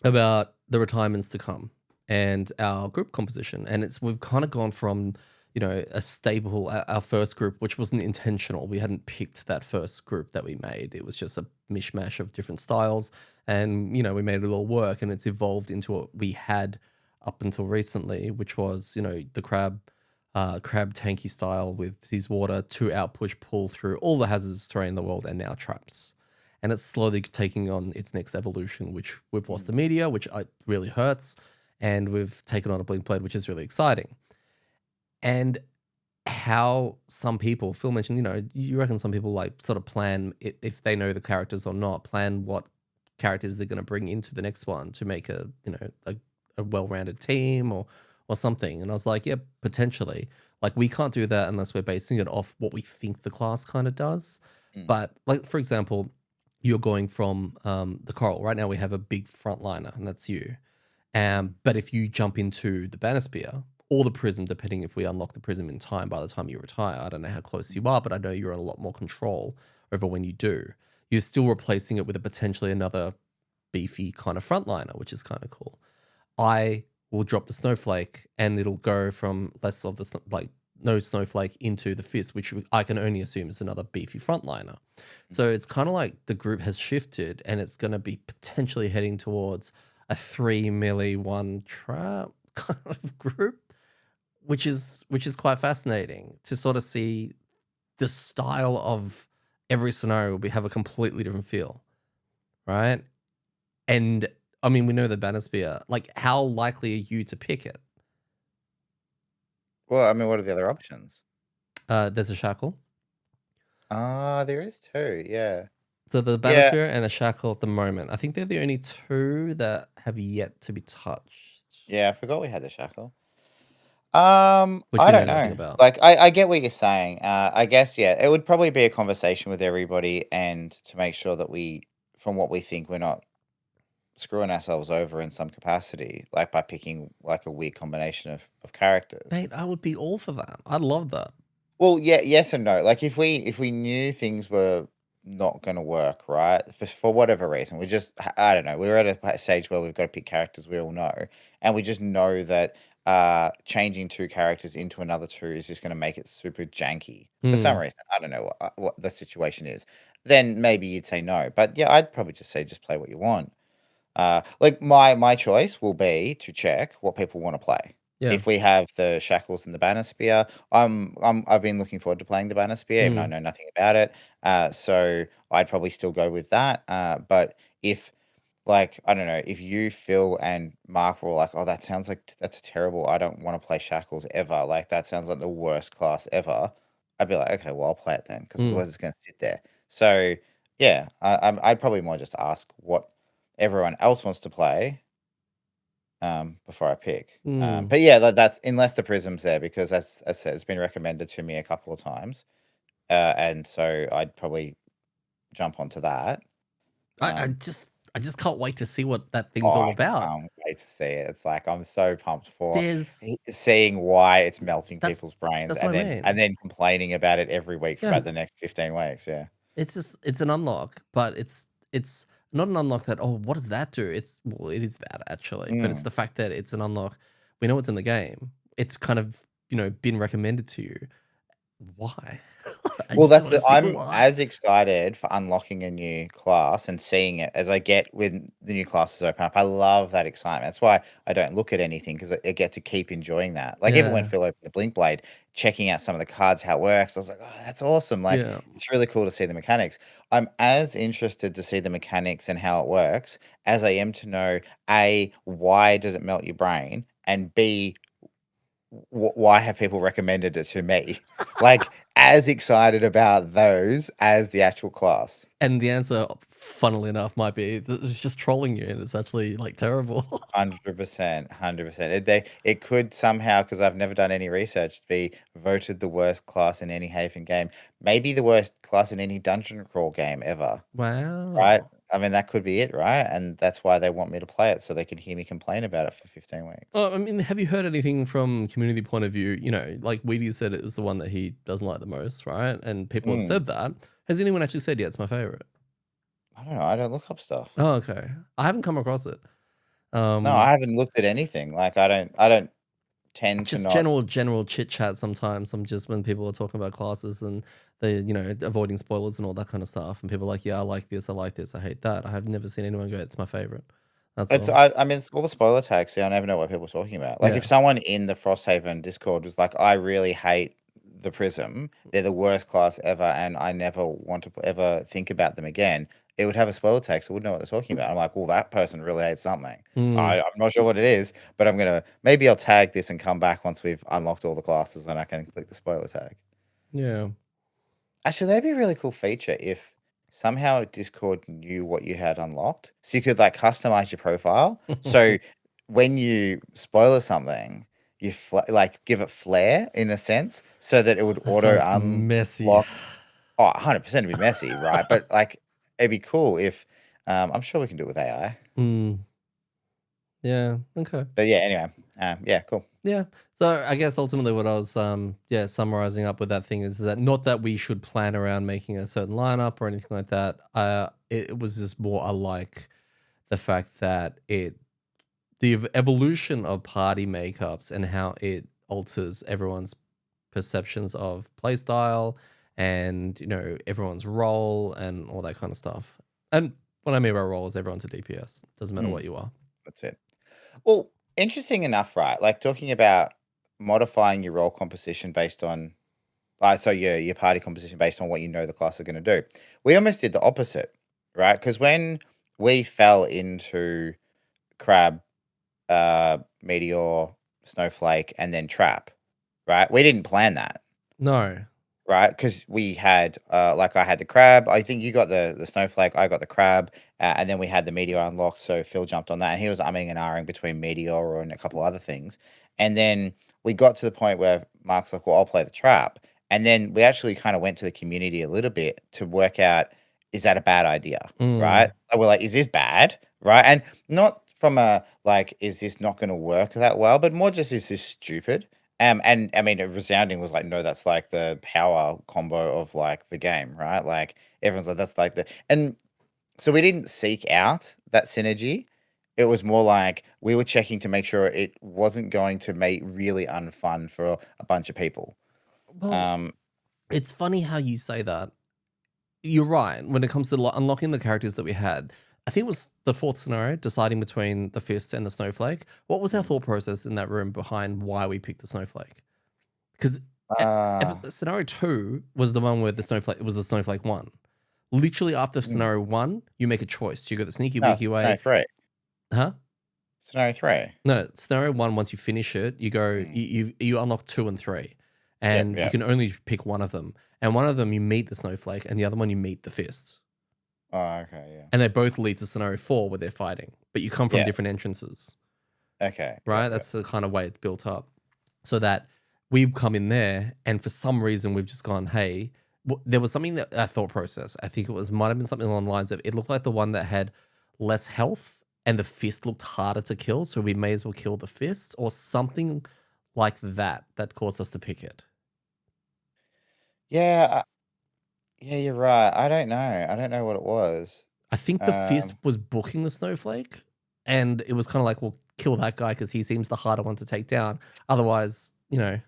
about the retirements to come and our group composition, and we've kind of gone from a stable our first group, which wasn't intentional. We hadn't picked that first group that we made. It was just a mishmash of different styles, and we made it all work, and it's evolved into what we had up until recently, which was the crab tanky style with his water, 2 out push pull through all the hazards terrain in the world, and now traps. And it's slowly taking on its next evolution, which we've lost the Mm. media, which really hurts, and we've taken on a blink blade, which is really exciting. And how some people, Phil mentioned, you reckon some people like sort of plan if they know the characters or not, plan what characters they're going to bring into the next one to make a well-rounded team or something. And I was like, yeah, potentially. Like we can't do that unless we're basing it off what we think the class kind of does. Mm. But like for example, you're going from the coral. Right now we have a big frontliner, and that's you. Mm. But if you jump into the Banisphere or the Prism, depending if we unlock the Prism in time by the time you retire, I don't know how close you are, but I know you're in a lot more control over when you do. You're still replacing it with a potentially another beefy kind of frontliner, which is kind of cool. I will drop the Snowflake, and it'll go from less of the no Snowflake into the Fist, which I can only assume is another beefy frontliner. So it's kind of like the group has shifted, and it's going to be potentially heading towards a 3 melee 1 trap kind of group, which is quite fascinating to sort of see the style of every scenario will have a completely different feel, right? And I mean, we know the Banisphere. Like, how likely are you to pick it? Well, I mean, what are the other options? There's a shackle. There is two. Yeah. So the Yeah. Banisphere and a Shackle at the moment. I think they're the only two that have yet to be touched, Yeah. I forgot we had the shackle. which I we know don't nothing know. about. Like, I get what you're saying. I guess, yeah, it would probably be a conversation with everybody and to make sure that we, from what we think, we're not screwing ourselves over in some capacity, like by picking like a weird combination of characters. Mate, I would be all for that. I'd love that. Well, yeah, yes and no. Like if we knew things were not going to work, right? For whatever reason, we just I don't know. We're at a stage where we've got to pick characters we all know, and we just know that changing two characters into another two is just going to make it super janky for some Mm, reason. I don't know what the situation is. Then maybe you'd say no, but yeah, I'd probably just say just play what you want. Like my choice will be to check what people want to play. yeah. If we have the shackles and the banner spear, I've been looking forward to playing the banner spear, even though I Mm, know nothing about it. So I'd probably still go with that. But if like I don't know, if you Phil and Mark were all like, "Oh, that sounds like that's terrible. I don't want to play shackles ever. Like that sounds like the worst class ever." I'd be like, "Okay, well I'll play it then, because mm, otherwise it's going to sit there." So yeah, I'd probably more just ask what everyone else wants to play, before I pick. mm. But yeah, that's unless the prism's there, because as I said, it's been recommended to me a couple of times, and so I'd probably jump onto that. I Um, just I just can't wait to see what that thing's oh, all I about. can't wait to see it. It's like I'm so pumped for There's seeing why it's melting that's people's brains, that's what and I then mean. complaining about it every week for Yeah. about the next 15 weeks. Yeah. It's just it's an unlock, but it's not an unlock that, oh, what does that do? It's well, it is that actually, but it's Mm. the fact that it's an unlock. We know it's in the game. It's kind of, been recommended to you. Why? I Well, just that's want to the see I'm why. as excited for unlocking a new class and seeing it as I get when the new classes open up. I love that excitement. That's why I don't look at anything, because I get to keep enjoying that. Like even when Yeah. Phil opened the Blink Blade, checking out some of the cards, how it works, I was like, "Oh, that's awesome!" Like Yeah. it's really cool to see the mechanics. I'm as interested to see the mechanics and how it works as I am to know A, why does it melt your brain, and B, why have people recommended it to me? Like, as excited about those as the actual class. And the answer, funnily enough, might be it's just trolling you, and it's actually like terrible. 100%, 100%. It could somehow, because I've never done any research, be voted the worst class in any Haven game. Maybe the worst class in any dungeon crawl game ever, right? Wow. I mean, that could be it, right? And that's why they want me to play it, so they can hear me complain about it for 15 weeks. I mean, have you heard anything from community point of view? Like Weedy said, it was the one that he doesn't like the most, right? And people have Mm, said that. Has anyone actually said, yeah, it's my favorite? I don't know. I don't look up stuff. Oh, okay. I haven't come across it. No, Um, I haven't looked at anything. Like, I don't tend to just not. general chit chat sometimes. I'm just when people are talking about classes and they, avoiding spoilers and all that kind of stuff. And people are like, yeah, I like this, I like this, I hate that. I have never seen anyone go, it's my favorite. That's It's all. I mean, it's all the spoiler tags. See, I never know what people are talking about. Like, if Yeah. someone in the Frosthaven Discord was like, "I really hate the Prism. They're the worst class ever, and I never want to ever think about them again," it would have a spoiler tag, so I wouldn't know what they're talking about. I'm like, "Well, that person really hates something. Mm, I'm not sure what it is, but maybe I'll tag this and come back once we've unlocked all the classes, and I can click the spoiler tag." yeah. Actually, that'd be a really cool feature if somehow Discord knew what you had unlocked, so you could like customize your profile. So when you spoiler something, you like give it flair in a sense, so that it would That auto sounds messy. unlock. Oh, 100% it'd be messy, right? But like it'd be cool if I'm sure we can do it with AI. Mm, yeah. Okay. But yeah, anyway, yeah, cool. Yeah. So I guess ultimately what I was summarizing up with that thing is that not that we should plan around making a certain lineup or anything like that. It was just more I like the fact that the evolution of party makeups and how it alters everyone's perceptions of playstyle and everyone's role and all that kind of stuff. And what I mean by role is everyone's a DPS. Doesn't matter what Mm, you are. that's it. Well, interesting enough, right? Like talking about modifying your role composition based on, so your party composition based on what you know the class are going to do. We almost did the opposite, right? Because when we fell into Crab, Meteor, Snowflake, and then Trap, right? We didn't plan that, No. right? Because we had, like, I had the crab. I think you got the snowflake. I got the crab, and then we had the meteor unlocked. So Phil jumped on that, and he was umming and ahhing between meteor and a couple other things. And then we got to the point where Mark's like, "Well, I'll play the trap." And then we actually kind of went to the community a little bit to work out, is that a bad idea, right? Mm. And we're like, is this bad, right? And not from a like, is this not going to work that well, but more just, is this stupid? And I mean, resounding was like, no, that's like the power combo of like the game, right? Like everyone's like, that's like the, and so we didn't seek out that synergy. It was more like we were checking to make sure it wasn't going to make really unfun for a bunch of people. Well, Um, it's funny how you say that. You're right. When it comes to unlocking the characters that we had, I think it was the fourth scenario, deciding between the fist and the snowflake. What was our mm, thought process in that room behind why we picked the snowflake? Because uh, scenario 2 was the one where the snowflake, it was the snowflake one. Literally after mm, scenario 1, you make a choice. Do you go the sneaky no, weaky scenario way? three, Huh? scenario three. No, scenario 1, once you finish it, you go, Mm, you unlock 2 and 3. yep, And you yep. can only pick one of them. And one of them you meet the snowflake, and the other one you meet the fist. Oh, okay, yeah, And they both lead to scenario 4 where they're fighting, but you come from yeah, different entrances, okay, right? yep, yep. That's the kind of way it's built up. So that we've come in there, and for some reason we've just gone, hey, there was something that our thought process, I think it was might have been something along the lines of, it looked like the one that had less health and the fist looked harder to kill, so we may as well kill the fist, or something like that that caused us to pick it. Yeah, yeah, you're right. I don't know. I don't know what it was. I think the fist Um, was booking the snowflake, and it was kind of like, well, kill that guy because he seems the harder one to take down. Otherwise,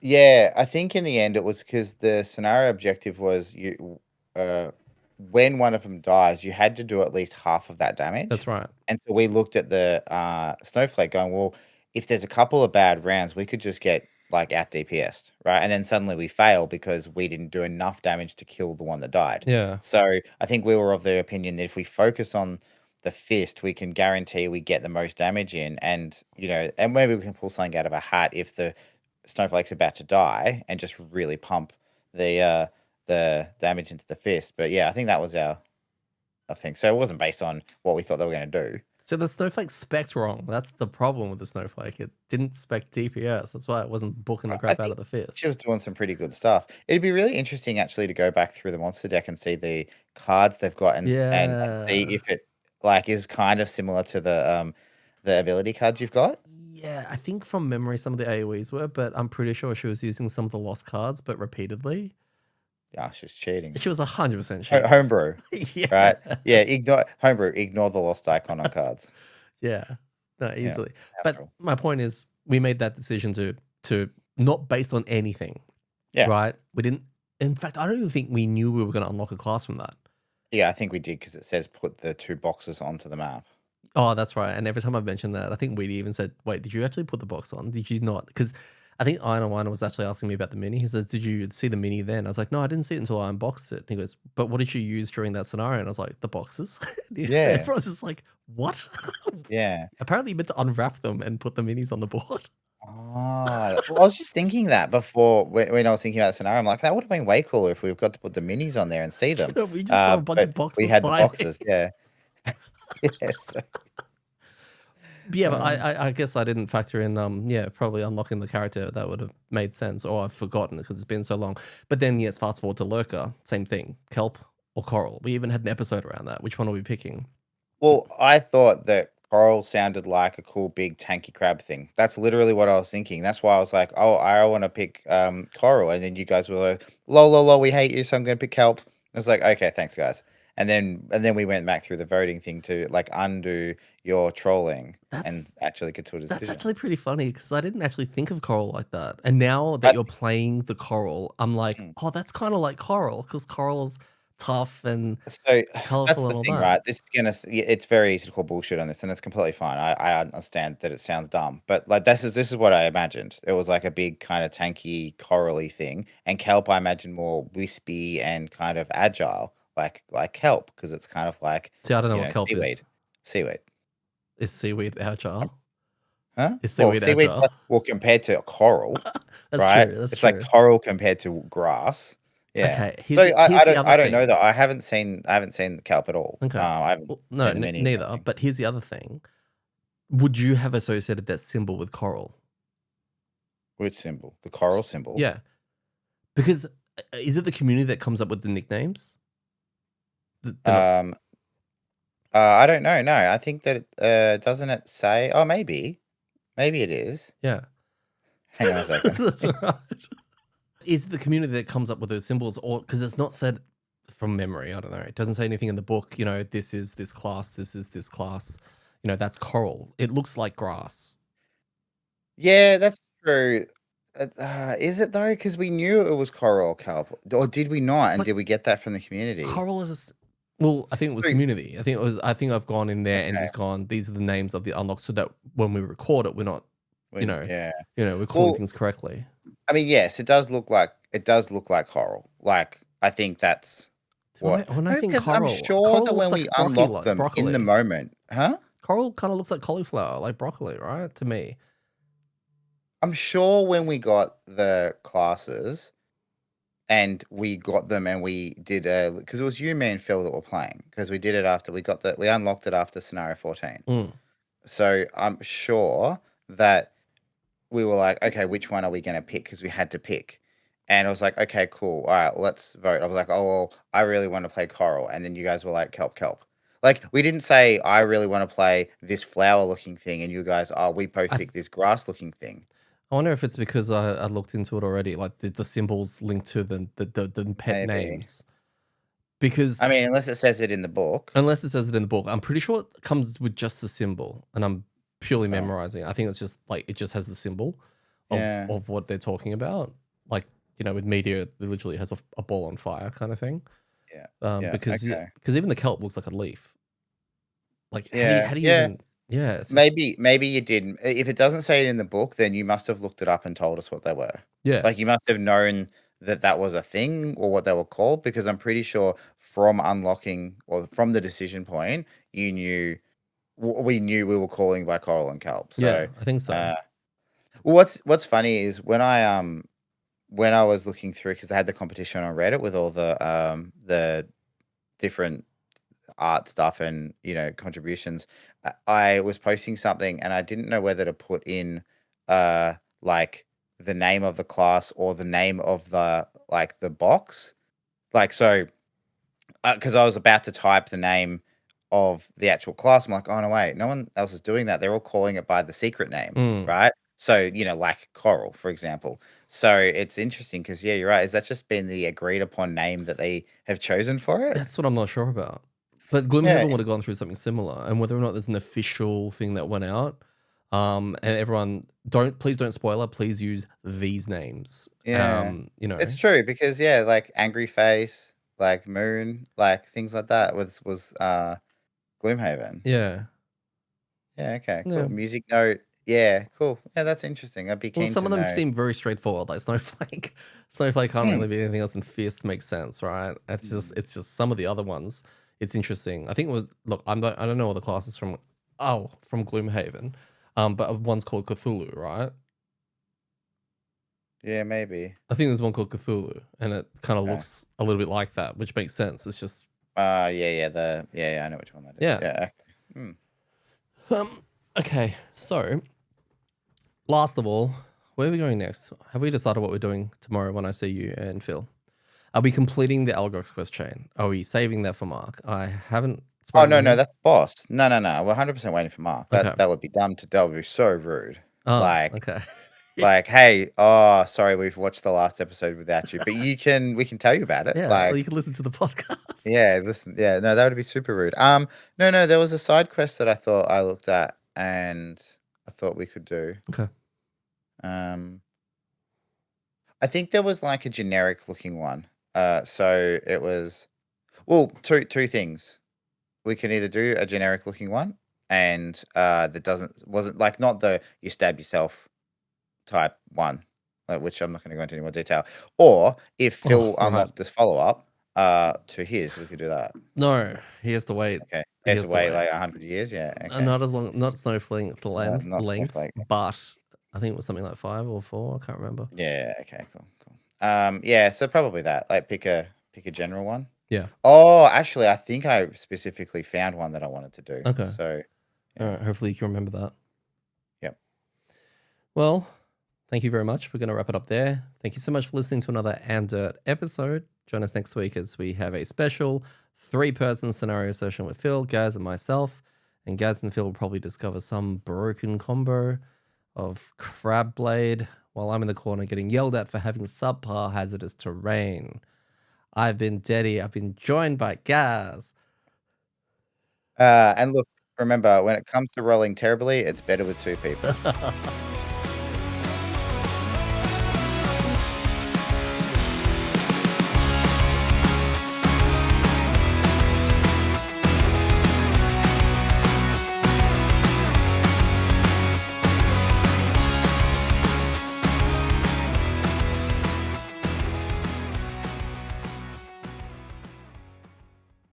yeah, I think in the end it was because the scenario objective was when one of them dies, you had to do at least half of that that's damage. right. And so we looked at the snowflake going, well, if there's a couple of bad rounds, we could just get like out DPS'd, right? And then suddenly we fail because we didn't do enough damage to kill the one that died. Yeah. So I think we were of the opinion that if we focus on the fist, we can guarantee we get the most damage in, and and maybe we can pull something out of a hat if the snowflake's about to die, and just really pump the damage into the fist. But yeah, I think that was our thing. So it wasn't based on what we thought they were going to do. So the snowflake spec'd wrong. That's the problem with the snowflake. It didn't spec DPS. That's why it wasn't booking the I crap out think of the she fist. was doing some pretty good stuff. It'd be really interesting actually to go back through the monster deck and see the cards they've got, and see Yeah. if it like is kind of similar to the ability cards you've got. Yeah, I think from memory some of the AoEs were, but I'm pretty sure she was using some of the lost cards, but repeatedly. Yeah, she's cheating. She was 100% cheating. Homebrew, right? Yeah, Yes. ignore homebrew. Ignore the lost icon on cards. Yeah. No, Yeah, easily. house But rule. my point is we made that decision to not based on anything, Yeah, right? We didn't, in fact, I don't even think we knew we were gonna unlock a class from that. yeah, I think we did because it says put the two boxes onto the map. Oh, that's right. And every time I've mentioned that, I think Weedy even said, wait, did you actually put the box on? Did you not? Because I think Iron One was actually asking me about the mini. He says, did you see the mini then? I was like, no, I didn't see it until I unboxed it. And he goes, but what did you use during that scenario? And I was like, the boxes. Yeah, Everyone's just like, what? yeah. Apparently you meant to unwrap them and put the minis on the board. Ah, well, I was just thinking that before when I was thinking about the scenario. I'm like, that would have been way cooler if we've got to put the minis on there and see them. We just saw a bunch But of we boxes had the fighting. boxes. Yeah, yeah. So, But yeah, but uh, I guess I didn't factor in yeah, probably unlocking the character. That would have made sense, or I've forgotten because it's been so long. But then yes, fast forward to Lurker, same thing. Kelp or Coral. We even had an episode around that. Which one are we picking? well, I thought that coral sounded like a cool big tanky crab thing. That's literally what I was thinking. That's why I was like, oh, I want to pick coral, and then you guys were like, lol, lol, lol, we hate you, so I'm going to pick kelp. I was like, okay, thanks, guys. And then we went back through the voting thing to like undo your trolling and That's actually get to a that's decision. actually pretty funny because I didn't actually think of Coral like that. And now that But you're playing the Coral, I'm like, mm, oh, that's kind of like Coral because Coral's tough and so that's colorful the and all thing, that. right? This is gonna. It's very easy to call bullshit on this, and it's completely fine. I understand that it sounds dumb, but like this is what I imagined. It was like a big kind of tanky, corally thing, and kelp I imagine more wispy and kind of agile, like kelp, because it's kind of like See, I don't know what kelp is. seaweed. Is seaweed agile? Huh? Is Well, seaweed seaweed's agile? like, well, compared to coral, That's right? true. That's It's like true. coral compared to grass. Yeah. Okay, So here's the other I don't know thing. though. I haven't seen the kelp at all. Okay. I haven't Well, no, seen the minis or neither. anything. But here's the other thing. Would you have associated that symbol with coral? Which symbol? The coral symbol. Yeah, because is it the community that comes up with the nicknames? They're not. I don't know. No, I think that doesn't it say? Oh, maybe it is. Yeah, Hang on a second. that's right. Is it the community that comes up with those symbols, or because it's not said from memory? I don't know. It doesn't say anything in the book. You know, this is this class. This is this class. You know, that's coral. It looks like grass. Yeah, that's true. Is it though? Because we knew it was coral kelp, or did we not? And But did we get that from the community? coral is well, I think it was So community. I think it was. I think I've gone in there and okay, just gone. These are the names of the unlocks, so that when we record it, we're not, you know, yeah. we're calling Well, things correctly. I mean, yes, it does look like coral. Like I think that's what. When I No, think because I'm coral, sure coral that looks when like we unlock like them in the broccoli. moment, huh? Coral kind of looks like cauliflower, like broccoli, right? To me, I'm sure when we got the classes and we got them and we did because it was you, me, and Phil that were playing because we did it after we unlocked it after scenario 14. mm. So I'm sure that we were like, okay, which one are we going to pick? Because we had to pick. And I was like, okay, cool. All right, let's vote. I was like, oh, well, I really want to play coral. And then you guys were like, kelp, kelp. Like, we didn't say, I really want to play this flower looking thing. And you guys, oh, we both I picked this grass looking thing. I wonder if it's because I looked into it already, like the symbols linked to the pet Maybe. names. I Because mean, unless it says it in the book. unless it says it in the book, I'm pretty sure it comes with just the symbol, and I'm purely Oh, memorizing. I think it's just like it just has the symbol yeah. of what they're talking about. Like, you know, with meteor, it literally has a ball on fire kind of thing. Yeah. Because Okay. even the kelp looks like a leaf. Like Yeah. how do you Yeah. even? Yeah, it's just Maybe you didn't. If it doesn't say it in the book, then you must have looked it up and told us what they were. yeah. Like, you must have known that that was a thing or what they were called, because I'm pretty sure from unlocking or from the decision point, you knew we knew we were calling by coral and kelp. Yeah, So, I think so. uh, well, what's funny is when I was looking through because I had the competition on Reddit with all the different art stuff and contributions. I was posting something and I didn't know whether to put in like the name of the class or the name of the box, like, so because I was about to type the name of the actual class. I'm like, oh no, wait, no one else is doing that. They're all calling it by the secret name, Mm, right? So, like coral, for example. So it's interesting because, yeah, you're right. Has that just been the agreed upon name that they have chosen for it? that's what I'm not sure about. But Yeah, Gloomhaven would have gone through something similar, and whether or not there's an official thing that went out. And everyone, please don't spoiler. Please use these names. yeah. You know, It's true because, yeah, like Angry Face, like Moon, like things like that was Gloomhaven. yeah, Yeah, okay, yeah. cool. Music Note. Yeah, cool. Yeah, that's interesting. I'd be Well, keen some to of them know. seem very straightforward, like Snowflake. Snowflake can't Hmm. really be anything else than fierce to make sense, right? It's just some of the other ones. It's interesting. I think it was look. I don't know all the classes from Gloomhaven, but one's called Cthulhu, right? Yeah, maybe. I think there's one called Cthulhu, and it kind of Okay. looks a little bit like that, which makes sense. It's just Yeah, I know which one that is. yeah. Yeah, okay. Hmm. Okay, so last of all, where are we going next? Have we decided what we're doing tomorrow when I see you and Phil? Are we completing the Algox quest chain? Are we saving that for Mark? I haven't Oh, spoken no, to no, him. that's boss. No, no, no. We're 100% waiting for Mark. Okay. That would be dumb to that would be so rude. Oh, Like okay. like, hey, oh, sorry, we've watched the last episode without you, but we can tell you about it. Yeah, well, you Like, can listen to the podcast. yeah, listen, yeah, no, that would be super rude. No, no, there was a side quest that I thought I looked at and I thought we could do. Okay. Um, I think there was like a generic looking one. So it was, well, two things. We can either do a generic looking one and that wasn't like not the you stab yourself type one, which I'm not going to go into any more detail. Or if Oh, Phil right. unlocked this follow up to his, we could do that. No, he has to wait. Okay, He it's has to away wait. like 100 years. Yeah, okay. Not as long, not Snowflake Not length, Snowflake. but I think it was something like 5 or 4. I can't remember. Yeah, okay, cool, cool. Yeah, so probably that. Like pick a general one. Yeah. Oh, actually, I think I specifically found one that I wanted to do. Okay. So, All yeah. right. Hopefully you can remember that. Yep. Well, thank you very much. We're going to wrap it up there. Thank you so much for listening to another amDirt episode. Join us next week as we have a special 3-person scenario session with Phil, Gaz, and myself. And Gaz and Phil will probably discover some broken combo of Crab Blade while I'm in the corner getting yelled at for having subpar hazardous terrain. I've been Detty. I've been joined by Gaz. And look, remember, when it comes to rolling terribly, it's better with 2 people.